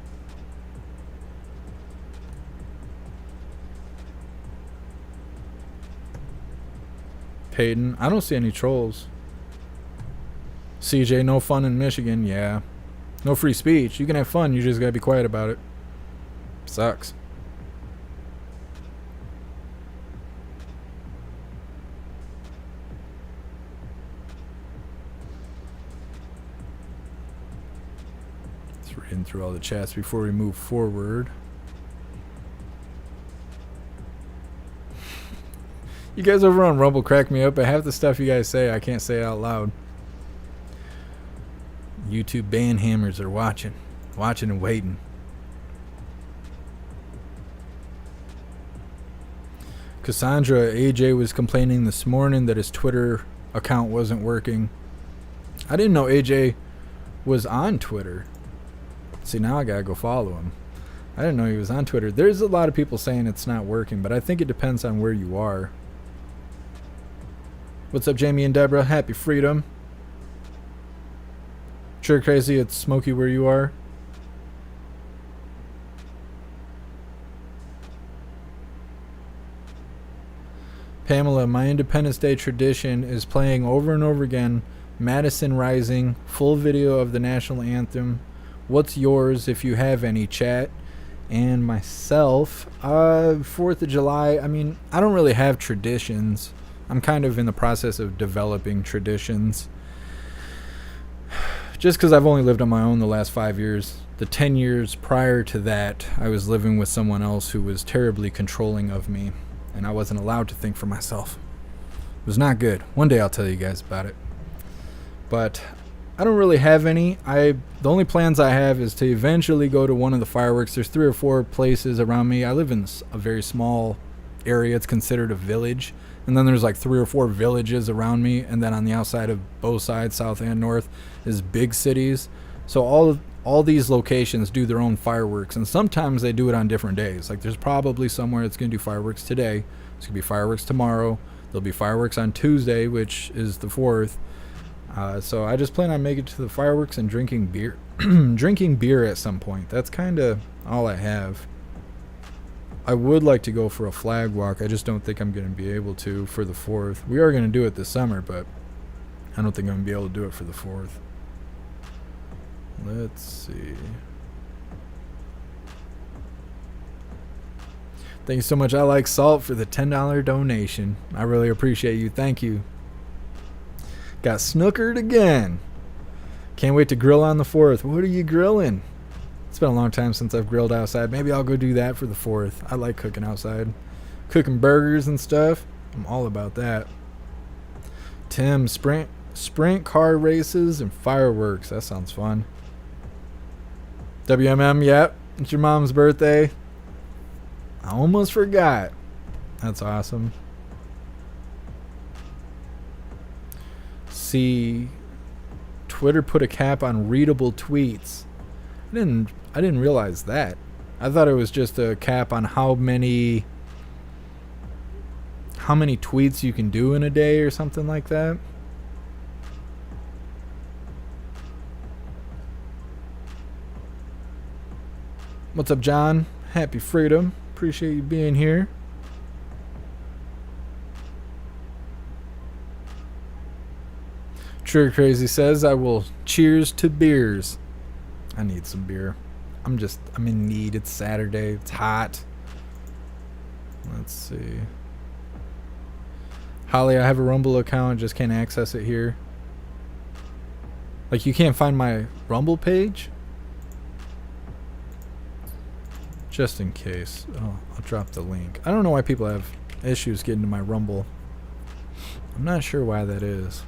[SPEAKER 1] Peyton. I don't see any trolls. CJ, no fun in Michigan. Yeah. No free speech. You can have fun. You just gotta be quiet about it. Sucks. Just reading through all the chats before we move forward. You guys over on Rumble crack me up, but half the stuff you guys say I can't say out loud. YouTube band hammers are watching and waiting. Cassandra, AJ was complaining this morning that his Twitter account wasn't working. I didn't know AJ was on Twitter. See, now I gotta go follow him. I didn't know he was on Twitter. There's a lot of people saying it's not working, but I think it depends on where you are. What's up, Jamie and Deborah? Happy freedom. Sure crazy, it's smoky where you are. Pamela, my Independence Day tradition is playing over and over again Madison Rising, full video of the national anthem. What's yours if you have any, chat? And myself, 4th of July, I mean, I don't really have traditions. I'm kind of in the process of developing traditions. Just because I've only lived on my own the last 5 years. The 10 years prior to that, I was living with someone else who was terribly controlling of me, and I wasn't allowed to think for myself. It was not good. One day I'll tell you guys about it. But I don't really have any. The only plans I have is to eventually go to one of the fireworks. There's 3 or 4 places around me. I live in a very small area. It's considered a village. And then there's like 3 or 4 villages around me. And then on the outside of both sides, south and north, is big cities. So all these locations do their own fireworks. And sometimes they do it on different days. Like there's probably somewhere that's going to do fireworks today. There's going to be fireworks tomorrow. There'll be fireworks on Tuesday, which is the 4th. So I just plan on making it to the fireworks and drinking beer. Drinking beer at some point. That's kind of all I have. I would like to go for a flag walk. I just don't think I'm going to be able to for the 4th. We are going to do it this summer, but I don't think I'm going to be able to do it for the 4th. Let's see. Thank you so much. I like salt for the $10 donation. I really appreciate you. Thank you. Got snookered again. Can't wait to grill on the 4th. What are you grilling? It's been a long time since I've grilled outside. Maybe I'll go do that for the 4th. I like cooking outside. Cooking burgers and stuff. I'm all about that. Tim, sprint car races and fireworks. That sounds fun. WMM, yep. It's your mom's birthday. I almost forgot. That's awesome. See, Twitter put a cap on readable tweets. I didn't realize that. I thought it was just a cap on how many tweets you can do in a day or something like that. What's up, John? Happy freedom. Appreciate you being here. True Crazy says, I will cheers to beers. I need some beer. I'm in need. It's Saturday. It's hot. Let's see. Holly, I have a Rumble account. Just can't access it here. Like, you can't find my Rumble page? Just in case. Oh, I'll drop the link. I don't know why people have issues getting to my Rumble. I'm not sure why that is.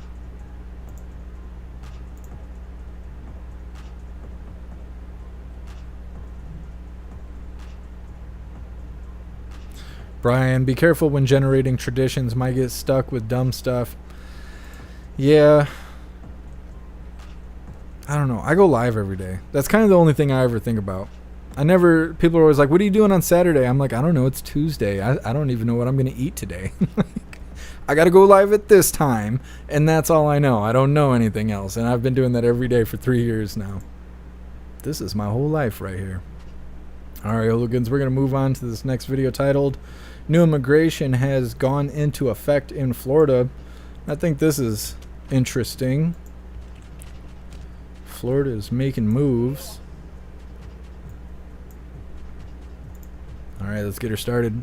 [SPEAKER 1] Brian, be careful when generating traditions. Might get stuck with dumb stuff. Yeah. I don't know. I go live every day. That's kind of the only thing I ever think about. People are always like, what are you doing on Saturday? I'm like, I don't know. It's Tuesday. I don't even know what I'm going to eat today. I got to go live at this time. And that's all I know. I don't know anything else. And I've been doing that every day for 3 years now. This is my whole life right here. All right, Hooligans, we're going to move on to this next video titled, New Immigration Has Gone Into Effect in Florida. I think this is interesting. Florida is making moves. All right, let's get her started.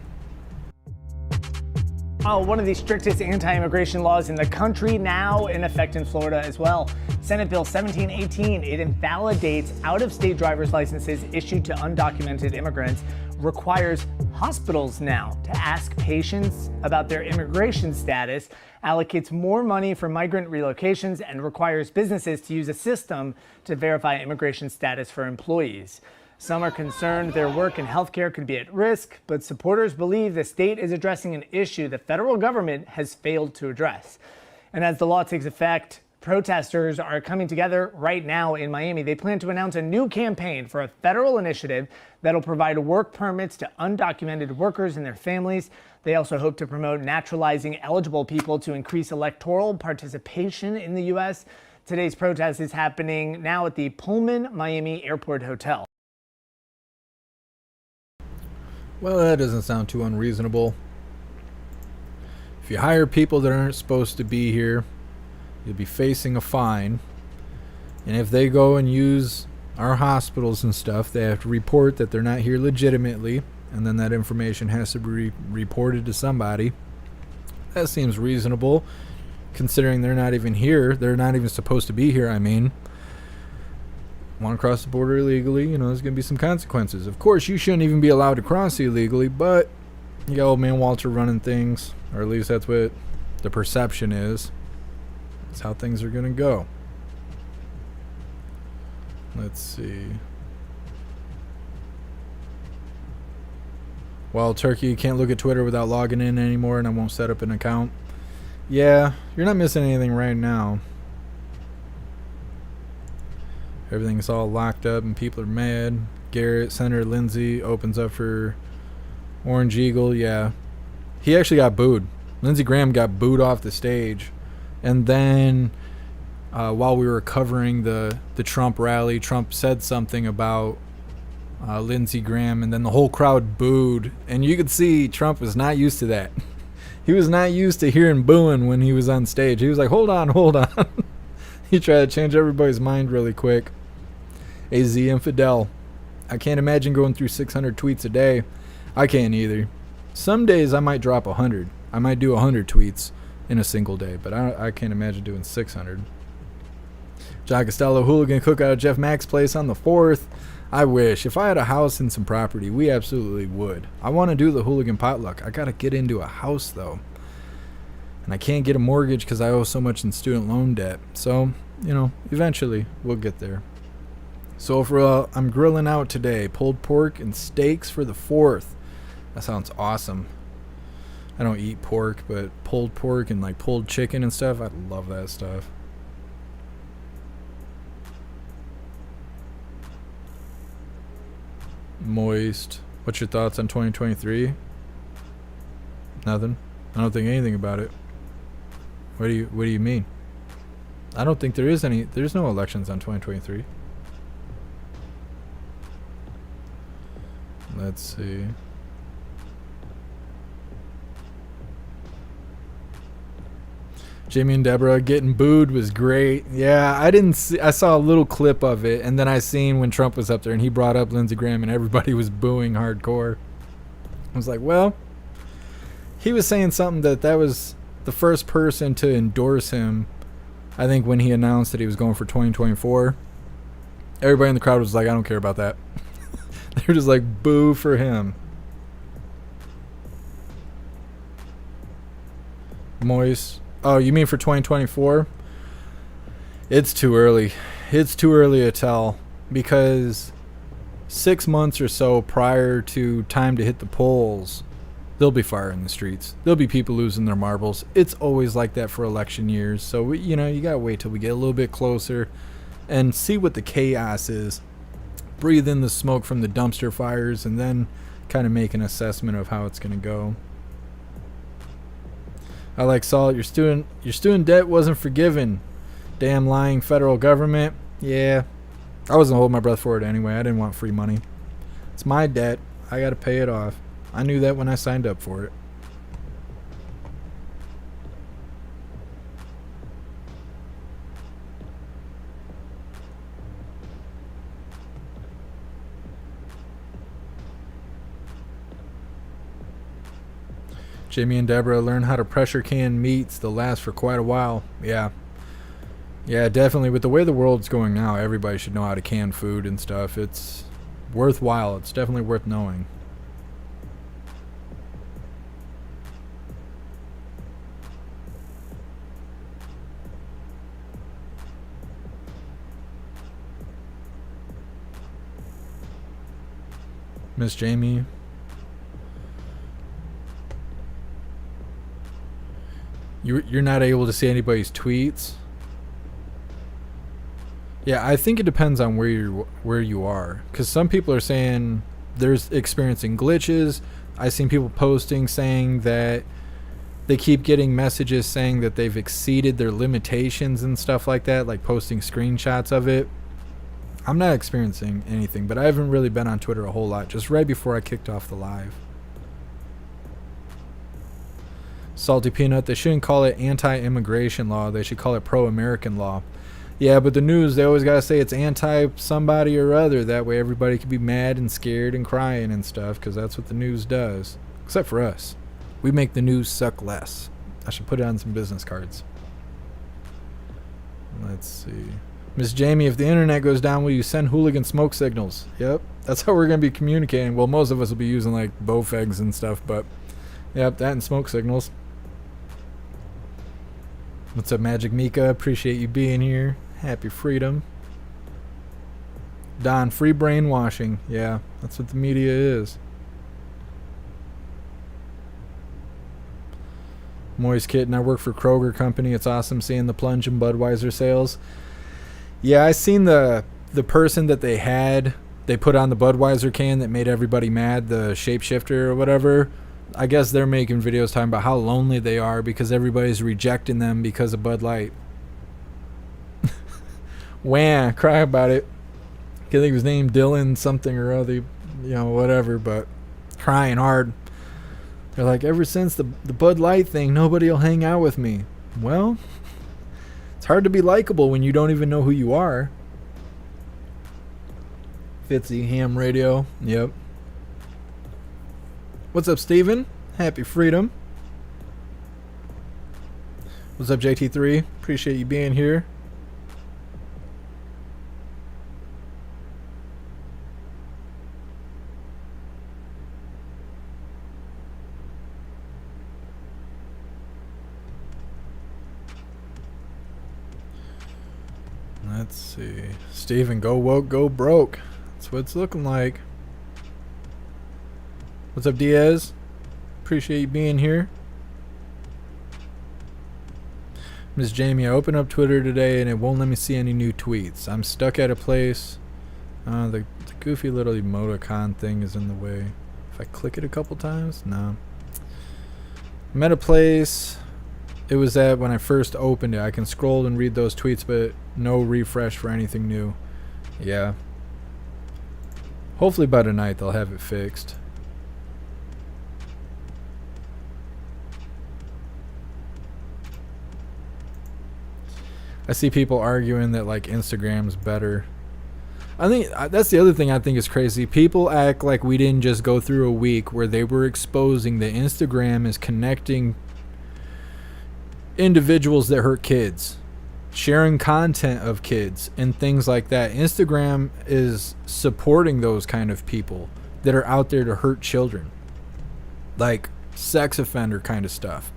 [SPEAKER 11] One of the strictest anti-immigration laws in the country, now in effect in Florida as well. Senate Bill 1718, it invalidates out-of-state driver's licenses issued to undocumented immigrants, requires hospitals now to ask patients about their immigration status, allocates more money for migrant relocations, and requires businesses to use a system to verify immigration status for employees. Some are concerned their work in healthcare could be at risk, but supporters believe the state is addressing an issue the federal government has failed to address. And as the law takes effect, protesters are coming together right now in Miami. They plan to announce a new campaign for a federal initiative that'll provide work permits to undocumented workers and their families. They also hope to promote naturalizing eligible people to increase electoral participation in the U.S. Today's protest is happening now at the Pullman Miami Airport Hotel.
[SPEAKER 1] Well, that doesn't sound too unreasonable. If you hire people that aren't supposed to be here, you'll be facing a fine. And if they go and use our hospitals and stuff, they have to report that they're not here legitimately, and then that information has to be reported to somebody. That seems reasonable, considering they're not even here. They're not even supposed to be here, I mean. Want to cross the border illegally, you know, there's going to be some consequences. Of course, you shouldn't even be allowed to cross illegally, but you got old man Walter running things, or at least that's what the perception is. That's how things are going to go. Let's see. Wild Turkey, you can't look at Twitter without logging in anymore, and I won't set up an account. Yeah, you're not missing anything right now. Everything's all locked up and people are mad. Garrett, Senator Lindsey opens up for Orange Eagle. Yeah. He actually got booed. Lindsey Graham got booed off the stage. And then while we were covering the Trump rally, Trump said something about Lindsey Graham, and then the whole crowd booed. And you could see Trump was not used to that. He was not used to hearing booing when he was on stage. He was like, hold on. He tried to change everybody's mind really quick. AZ Infidel. I can't imagine going through 600 tweets a day. I can't either. Some days I might drop 100. I might do 100 tweets in a single day, but I can't imagine doing 600. John Costello, hooligan cookout at Jeff Mack's place on the 4th. I wish. If I had a house and some property, we absolutely would. I want to do the hooligan potluck. I got to get into a house, though. And I can't get a mortgage because I owe so much in student loan debt. So, you know, eventually we'll get there. So overall, I'm grilling out today. Pulled pork and steaks for the 4th. That sounds awesome. I don't eat pork, but pulled pork and like pulled chicken and stuff, I love that stuff. Moist. What's your thoughts on 2023? Nothing. I don't think anything about it. What do you mean? I don't think there's no elections on 2023. Let's see. Jamie and Deborah getting booed was great. Yeah, I saw a little clip of it, and then I seen when Trump was up there and he brought up Lindsey Graham and everybody was booing hardcore. I was like, well, he was saying something that was the first person to endorse him, I think, when he announced that he was going for 2024. Everybody in the crowd was like, I don't care about that. They were just like, boo for him. Moist. Oh, you mean for 2024? It's too early. It's too early to tell, because 6 months or so prior to time to hit the polls, there'll be fire in the streets. There'll be people losing their marbles. It's always like that for election years. So, you gotta wait till we get a little bit closer and see what the chaos is. Breathe in the smoke from the dumpster fires and then kind of make an assessment of how it's going to go. I like Salt. Your student debt wasn't forgiven. Damn lying federal government. Yeah. I wasn't holding my breath for it anyway. I didn't want free money. It's my debt. I got to pay it off. I knew that when I signed up for it. Jamie and Deborah, learn how to pressure can meats. They'll last for quite a while. Yeah, definitely. With the way the world's going now, everybody should know how to can food and stuff. It's worthwhile. It's definitely worth knowing. Miss Jamie. You're not able to see anybody's tweets. Yeah, I think it depends on where you are, because some people are saying there's experiencing glitches. I've seen people posting saying that they keep getting messages saying that they've exceeded their limitations and stuff like that, like posting screenshots of it. I'm not experiencing anything, but I haven't really been on Twitter a whole lot, just right before I kicked off the live. Salty Peanut, they shouldn't call it anti-immigration law. They should call it pro-American law. Yeah, but the news, they always got to say it's anti-somebody or other. That way everybody can be mad and scared and crying and stuff, because that's what the news does. Except for us. We make the news suck less. I should put it on some business cards. Let's see. Miss Jamie, if the internet goes down, will you send hooligan smoke signals? Yep, that's how we're going to be communicating. Well, most of us will be using like Bowfegs and stuff, but yep, that and smoke signals. What's up, Magic Mika? Appreciate you being here. Happy freedom. Don, free brainwashing. Yeah, that's what the media is. Moist Kitten, I work for Kroger Company. It's awesome seeing the plunge in Budweiser sales. Yeah, I seen the person that they put on the Budweiser can that made everybody mad, the shapeshifter or whatever. I guess they're making videos talking about how lonely they are because everybody's rejecting them because of Bud Light. Wah, cry about it. I think he was named Dylan something or other, whatever, but crying hard. They're like, ever since the Bud Light thing, nobody will hang out with me. Well, it's hard to be likable when you don't even know who you are. Fitzy, ham radio. Yep. What's up, Steven? Happy freedom. What's up, JT3? Appreciate you being here. Let's see. Steven, go woke, go broke. That's what it's looking like. What's up, Diaz? Appreciate you being here. Miss Jamie, I opened up Twitter today and it won't let me see any new tweets. I'm stuck at a place. The goofy little emoticon thing is in the way. If I click it a couple times, no. I'm at a place. It was at when I first opened it. I can scroll and read those tweets, but no refresh for anything new. Yeah. Hopefully by tonight they'll have it fixed. I see people arguing that like Instagram's better. I think that's the other thing I think is crazy. People act like we didn't just go through a week where they were exposing that Instagram is connecting individuals that hurt kids, sharing content of kids and things like that. Instagram is supporting those kind of people that are out there to hurt children, like sex offender kind of stuff.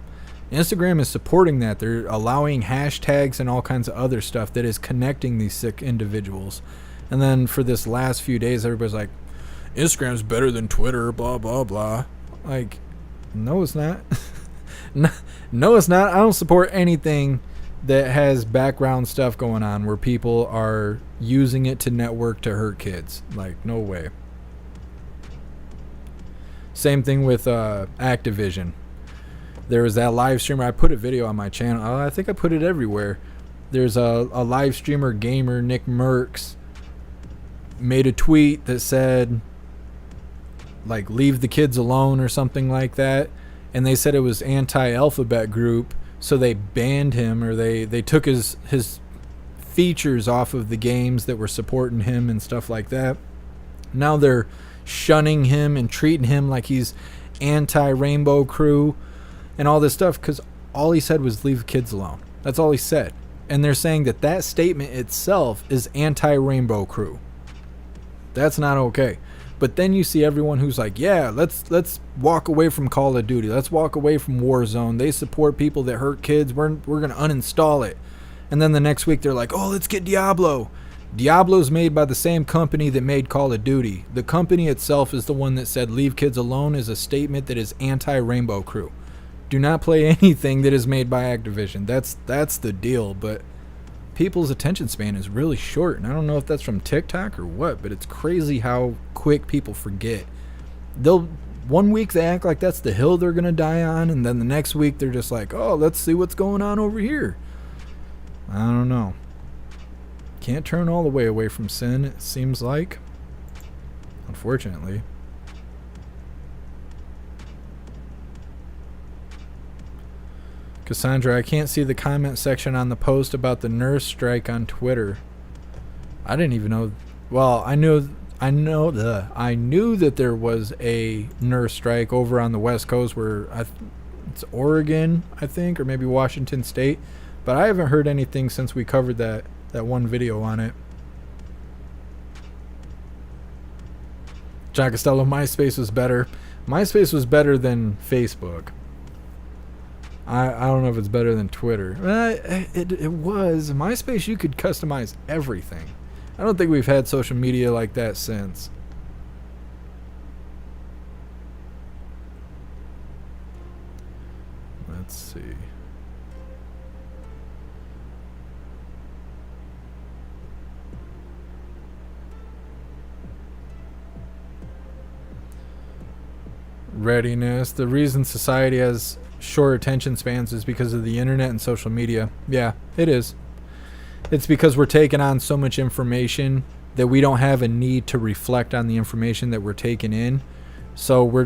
[SPEAKER 1] Instagram is supporting that. They're allowing hashtags and all kinds of other stuff that is connecting these sick individuals. And then for this last few days, everybody's like, Instagram's better than Twitter, blah, blah, blah. Like, no, it's not. No, it's not. I don't support anything that has background stuff going on where people are using it to network to hurt kids. Like, no way. Same thing with Activision. There was that live streamer. I put a video on my channel. I think I put it everywhere. There's a live streamer gamer, Nick Merckx, made a tweet that said, like, leave the kids alone or something like that. And they said it was anti-alphabet group, so they banned him, or they took his features off of the games that were supporting him and stuff like that. Now they're shunning him and treating him like he's anti-Rainbow Crew. and all this stuff, because all he said was leave kids alone. That's all he said. And they're saying that that statement itself is anti-Rainbow Crew. That's not okay. But then you see everyone who's like, yeah, let's walk away from Call of Duty. Let's walk away from Warzone. They support people that hurt kids. We're going to uninstall it. And then the next week they're like, oh, let's get Diablo. Diablo's made by the same company that made Call of Duty. The company itself is the one that said leave kids alone is a statement that is anti-Rainbow Crew. Do not play anything that is made by Activision. That's the deal. But people's attention span is really short, and I don't know if that's from TikTok or what, but it's crazy how quick people forget. One week they act like that's the hill they're gonna die on, and then the next week they're just like, oh, let's see what's going on over here. I don't know. Can't turn all the way away from sin, it seems like, unfortunately. Cassandra, I can't see the comment section on the post about the nurse strike on Twitter. I didn't even know. Well, I knew that there was a nurse strike over on the West Coast where it's Oregon, I think, or maybe Washington State. But I haven't heard anything since we covered that one video on it. John Costello, MySpace was better. MySpace was better than Facebook. I don't know if it's better than Twitter. It was. MySpace, you could customize everything. I don't think we've had social media like that since. Let's see. Readiness. The reason society has short attention spans is because of the internet and social media. Yeah, it is. It's because we're taking on so much information that we don't have a need to reflect on the information that we're taking in. So we're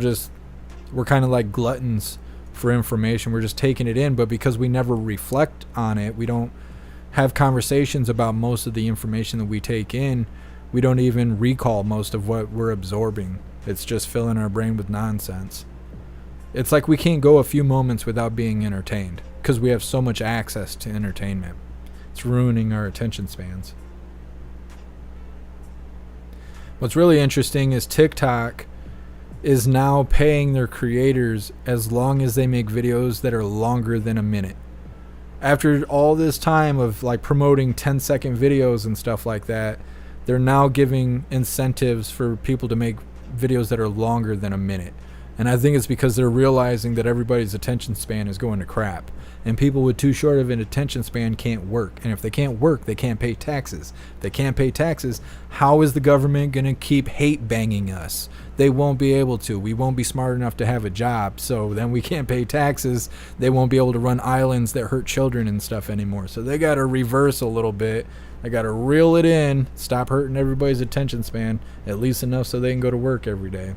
[SPEAKER 1] kind of like gluttons for information. We're just taking it in, but because we never reflect on it, we don't have conversations about most of the information that we take in. We don't even recall most of what we're absorbing. It's just filling our brain with nonsense. It's like we can't go a few moments without being entertained because we have so much access to entertainment. It's ruining our attention spans. What's really interesting is TikTok is now paying their creators as long as they make videos that are longer than a minute. After all this time of like promoting 10-second videos and stuff like that, they're now giving incentives for people to make videos that are longer than a minute. And I think it's because they're realizing that everybody's attention span is going to crap. And people with too short of an attention span can't work. And if they can't work, they can't pay taxes. If they can't pay taxes, how is the government going to keep hate banging us? They won't be able to. We won't be smart enough to have a job. So then we can't pay taxes. They won't be able to run islands that hurt children and stuff anymore. So they got to reverse a little bit. They got to reel it in. Stop hurting everybody's attention span. At least enough so they can go to work every day.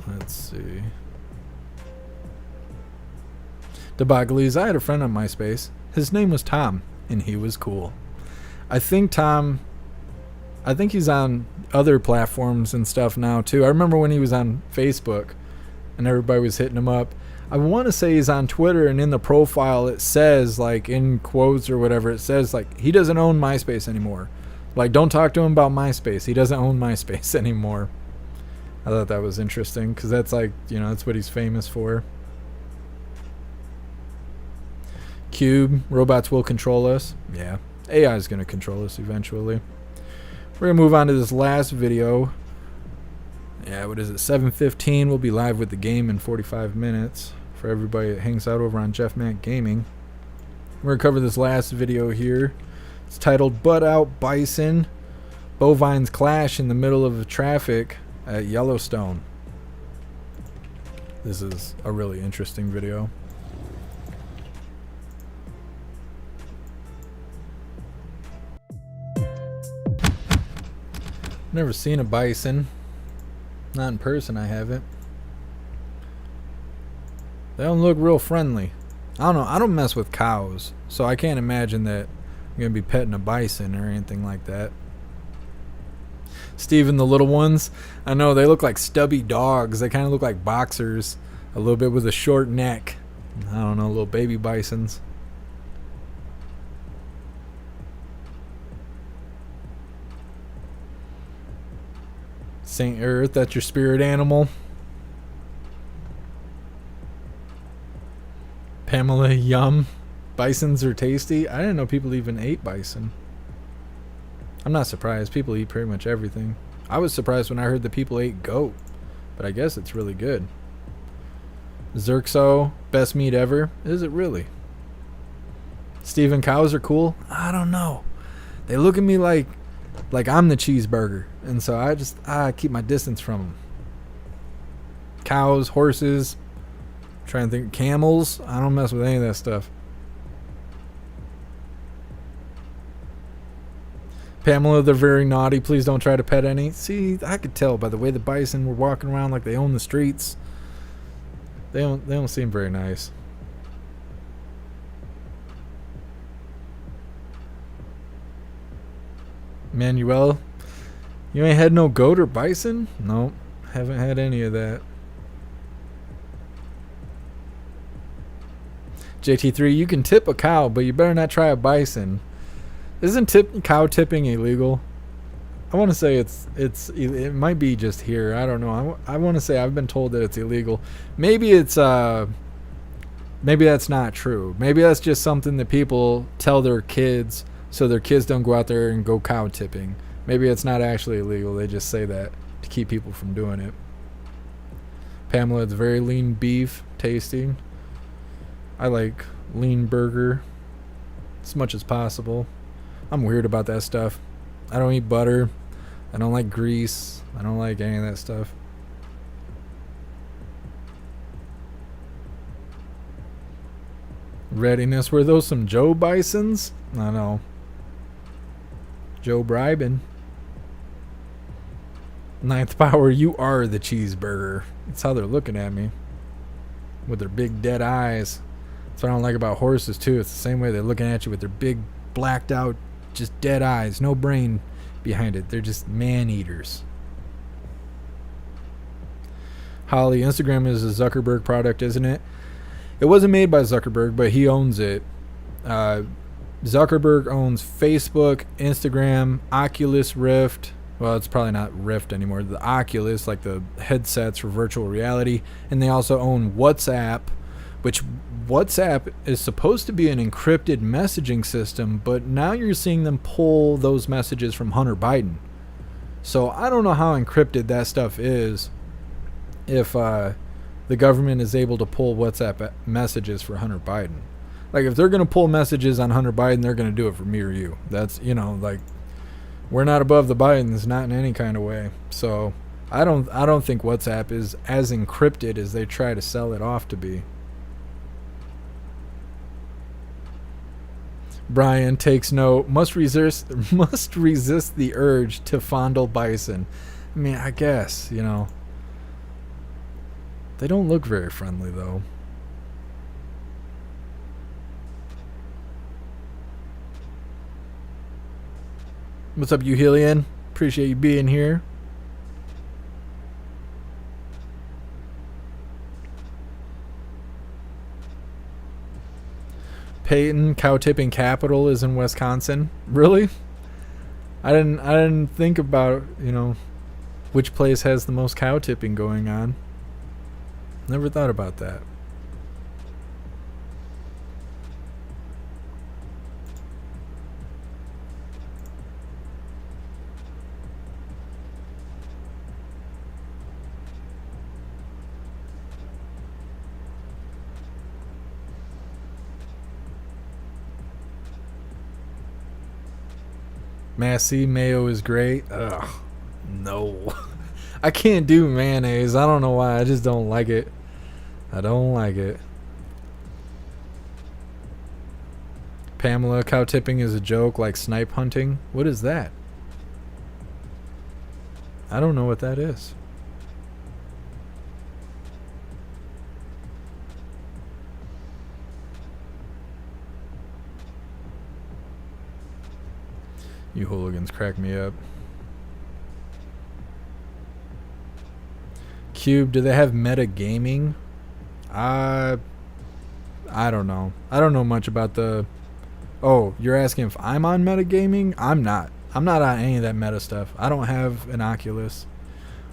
[SPEAKER 1] Let's see. Debogles, I had a friend on MySpace. His name was Tom, and he was cool. I think he's on other platforms and stuff now, too. I remember when he was on Facebook, and everybody was hitting him up. I want to say he's on Twitter, and in the profile it says, like, in quotes or whatever, it says, like, he doesn't own MySpace anymore. Like, don't talk to him about MySpace. He doesn't own MySpace anymore. I thought that was interesting, because that's like, that's what he's famous for. Cube, robots will control us. Yeah, AI is going to control us eventually. We're going to move on to this last video. Yeah, what is it, 7:15. We'll be live with the game in 45 minutes for everybody that hangs out over on Jeff Mac Gaming. We're going to cover this last video here. It's titled Butt Out Bison. Bovines clash in the middle of traffic at Yellowstone. This is a really interesting video. Never seen a bison. Not in person, I haven't. They don't look real friendly. I don't know. I don't mess with cows, so I can't imagine that I'm going to be petting a bison or anything like that. Steve and the little ones, I know they look like stubby dogs. They kind of look like boxers. A little bit with a short neck. I don't know, little baby bisons. Saint Earth, that's your spirit animal. Pamela, yum. Bisons are tasty. I didn't know people even ate bison. I'm not surprised. People eat pretty much everything. I was surprised when I heard that people ate goat, but I guess it's really good. Xerxo, best meat ever. Is it really? Stephen, cows are cool? I don't know. They look at me like I'm the cheeseburger, and so I keep my distance from them. Cows, horses, trying to think, camels. I don't mess with any of that stuff. Pamela, they're very naughty. Please don't try to pet any. See, I could tell by the way the bison were walking around like they own the streets. They don't seem very nice. Manuel, you ain't had no goat or bison? Nope, haven't had any of that. JT3, you can tip a cow, but you better not try a bison. Isn't cow tipping illegal? I want to say it might be just here. I don't know. I want to say I've been told that it's illegal. Maybe it's maybe that's not true. Maybe that's just something that people tell their kids so their kids don't go out there and go cow tipping. Maybe it's not actually illegal. They just say that to keep people from doing it. Pamela, it's very lean beef, tasty. I like lean burger as much as possible. I'm weird about that stuff. I don't eat butter. I don't like grease. I don't like any of that stuff. Readiness. Were those some Joe Bisons? I know. Joe bribing. Ninth power, you are the cheeseburger. That's how they're looking at me. With their big dead eyes. That's what I don't like about horses too. It's the same way they're looking at you with their big blacked out, just dead eyes. No brain behind it. They're just man-eaters. Holly, Instagram is a Zuckerberg product, isn't it? It wasn't made by Zuckerberg, but he owns it. Zuckerberg owns Facebook, Instagram, Oculus Rift. Well, it's probably not Rift anymore. The Oculus, like the headsets for virtual reality. And they also own WhatsApp, which WhatsApp is supposed to be an encrypted messaging system, but now you're seeing them pull those messages from Hunter Biden. So I don't know how encrypted that stuff is if the government is able to pull WhatsApp messages for Hunter Biden. Like, if they're going to pull messages on Hunter Biden, they're going to do it for me or you. That's, like, we're not above the Bidens, not in any kind of way. So I don't think WhatsApp is as encrypted as they try to sell it off to be. Brian takes note. Must resist the urge to fondle bison. I mean, I guess, They don't look very friendly, though. What's up, Euhelian? Appreciate you being here. Peyton, cow tipping capital is in Wisconsin. Really? I didn't think about, which place has the most cow tipping going on. Never thought about that. Massey, mayo is great. Ugh, no. I can't do mayonnaise. I don't know why. I just don't like it. I don't like it. Pamela, cow tipping is a joke like snipe hunting. What is that? I don't know what that is. You hooligans crack me up. Cube, do they have metagaming? I don't know. I don't know much about the... Oh, you're asking if I'm on metagaming? I'm not. I'm not on any of that meta stuff. I don't have an Oculus.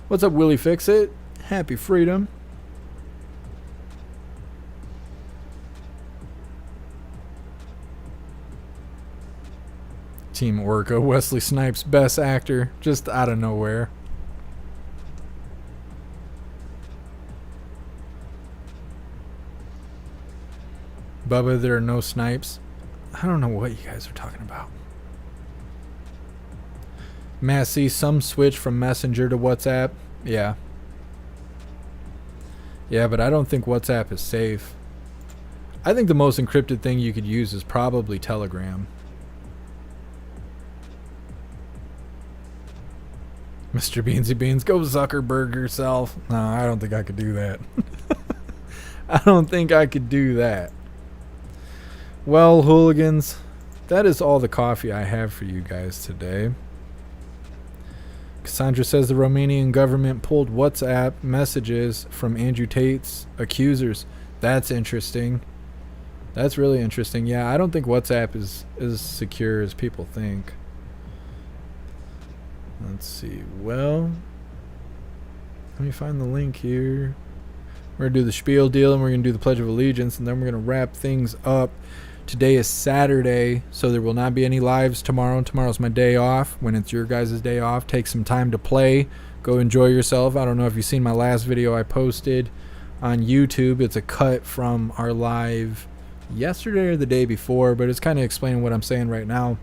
[SPEAKER 1] What's up, Willie Fix-It? Happy freedom. Team Orca, Wesley Snipes, best actor, just out of nowhere. Bubba, there are no snipes. I don't know what you guys are talking about. Massey, some switch from Messenger to WhatsApp. Yeah. Yeah, but I don't think WhatsApp is safe. I think the most encrypted thing you could use is probably Telegram. Mr. Beansy Beans, go Zuckerberg yourself. No, I don't think I could do that. I don't think I could do that. Well, hooligans, that is all the coffee I have for you guys today. Cassandra says the Romanian government pulled WhatsApp messages from Andrew Tate's accusers. That's interesting. That's really interesting. Yeah, I don't think WhatsApp is as secure as people think. Let's see. Well, let me find the link here. We're going to do the spiel deal, and we're going to do the Pledge of Allegiance, and then we're going to wrap things up. Today is Saturday, so there will not be any lives tomorrow. Tomorrow's my day off. When it's your guys' day off, take some time to play. Go enjoy yourself. I don't know if you've seen my last video I posted on YouTube. It's a cut from our live yesterday or the day before, but it's kind of explaining what I'm saying right now.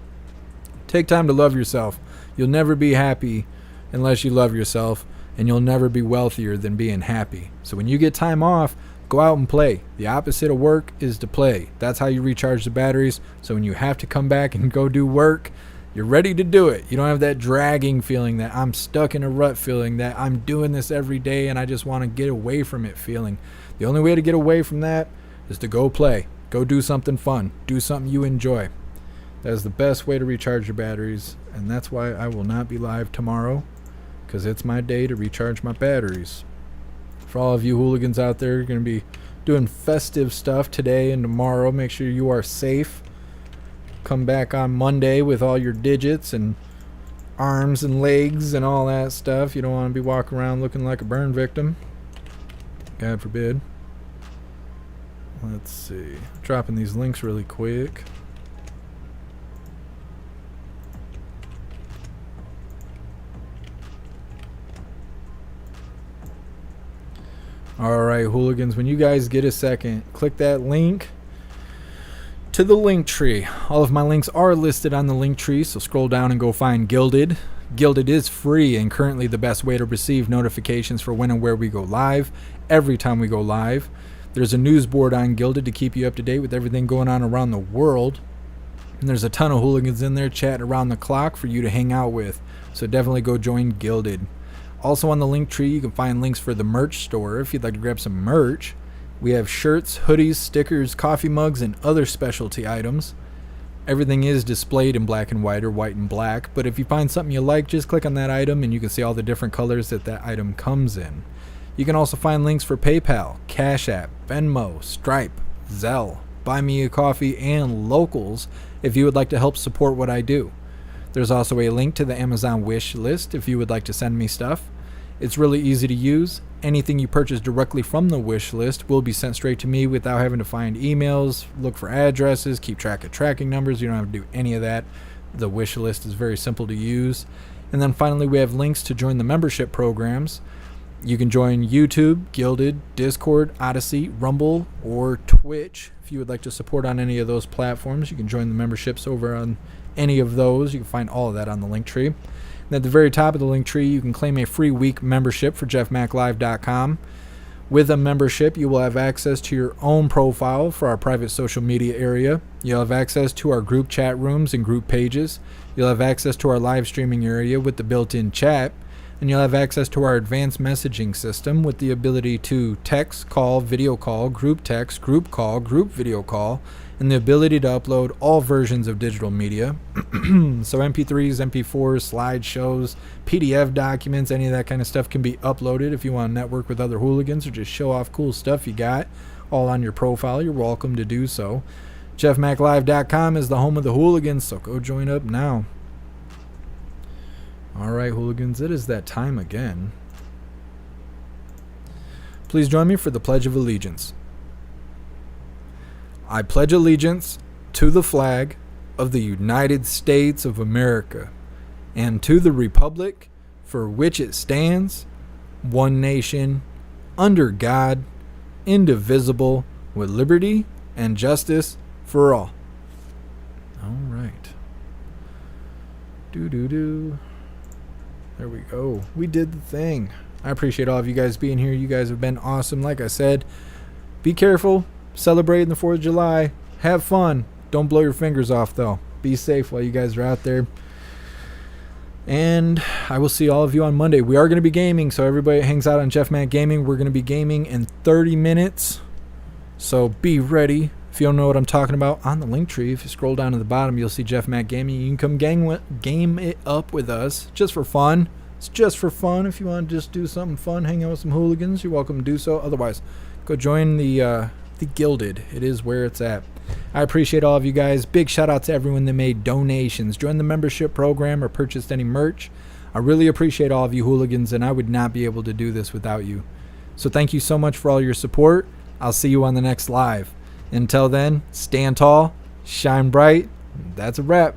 [SPEAKER 1] Take time to love yourself. You'll never be happy unless you love yourself, and you'll never be wealthier than being happy. So when you get time off, go out and play. The opposite of work is to play. That's how you recharge the batteries. So when you have to come back and go do work, you're ready to do it. You don't have that dragging feeling, that I'm stuck in a rut feeling, that I'm doing this every day and I just want to get away from it feeling. The only way to get away from that is to go play. Go do something fun. Do something you enjoy. That is the best way to recharge your batteries, and that's why I will not be live tomorrow, because it's my day to recharge my batteries. For all of you hooligans out there, you're going to be doing festive stuff today and tomorrow. Make sure you are safe. Come back on Monday with all your digits and arms and legs and all that stuff. You don't want to be walking around looking like a burn victim. God forbid. Let's see. Dropping these links really quick. Alright, hooligans, when you guys get a second, click that link to the link tree. All of my links are listed on the link tree, so scroll down and go find Gilded. Gilded is free and currently the best way to receive notifications for when and where we go live. Every time we go live, there's a news board on Gilded to keep you up to date with everything going on around the world. And there's a ton of hooligans in there chatting around the clock for you to hang out with. So definitely go join Gilded. Also on the link tree, you can find links for the merch store if you'd like to grab some merch. We have shirts, hoodies, stickers, coffee mugs, and other specialty items. Everything is displayed in black and white or white and black, but if you find something you like, just click on that item and you can see all the different colors that that item comes in. You can also find links for PayPal, Cash App, Venmo, Stripe, Zelle, Buy Me a Coffee, and Locals if you would like to help support what I do. There's also a link to the Amazon wish list if you would like to send me stuff. It's really easy to use. Anything you purchase directly from the wish list will be sent straight to me without having to find emails, look for addresses, keep track of tracking numbers. You don't have to do any of that. The wish list is very simple to use. And then finally, we have links to join the membership programs. You can join YouTube, Gilded, Discord, Odyssey, Rumble, or Twitch. If you would like to support on any of those platforms, you can join the memberships over on any of those. You can find all of that on the link tree. And at the very top of the link tree, you can claim a free week membership for jeffmaclive.com. With a membership, you will have access to your own profile for our private social media area. You'll have access to our group chat rooms and group pages. You'll have access to our live streaming area with the built-in chat. and you'll have access to our advanced messaging system with the ability to text, call, video call, group text, group call, group video call, and the ability to upload all versions of digital media. So MP3s, MP4s, slideshows, PDF documents, any of that kind of stuff can be uploaded if you want to network with other hooligans or just show off cool stuff you got all on your profile. You're welcome to do so. jeffmaclive.com is the home of the hooligans, so go join up now. All right, hooligans, it is that time again. Please join me for the Pledge of Allegiance. I pledge allegiance to the flag of the United States of America and to the republic for which it stands, one nation, under God, indivisible, with liberty and justice for all. All right. Do. There we go. We did the thing. I appreciate all of you guys being here. You guys have been awesome. Like I said, be careful. Celebrating the 4th of July. Have fun. Don't blow your fingers off, though. Be safe while you guys are out there. And I will see all of you on Monday. We are going to be gaming, so everybody hangs out on Jeff Mac Gaming. We're going to be gaming in 30 minutes. So be ready. If you don't know what I'm talking about, on the link tree, if you scroll down to the bottom, you'll see Jeff Mac Gaming. You can come game it up with us just for fun. It's just for fun. If you want to just do something fun, hang out with some hooligans, you're welcome to do so. Otherwise, go join the Gilded. It is where it's at. I appreciate all of you guys. Big shout out to everyone that made donations, joined the membership program, or purchased any merch. I really appreciate all of you hooligans, and I would not be able to do this without you. So thank you so much for all your support. I'll see you on the next live. Until then, stand tall, shine bright. That's a wrap.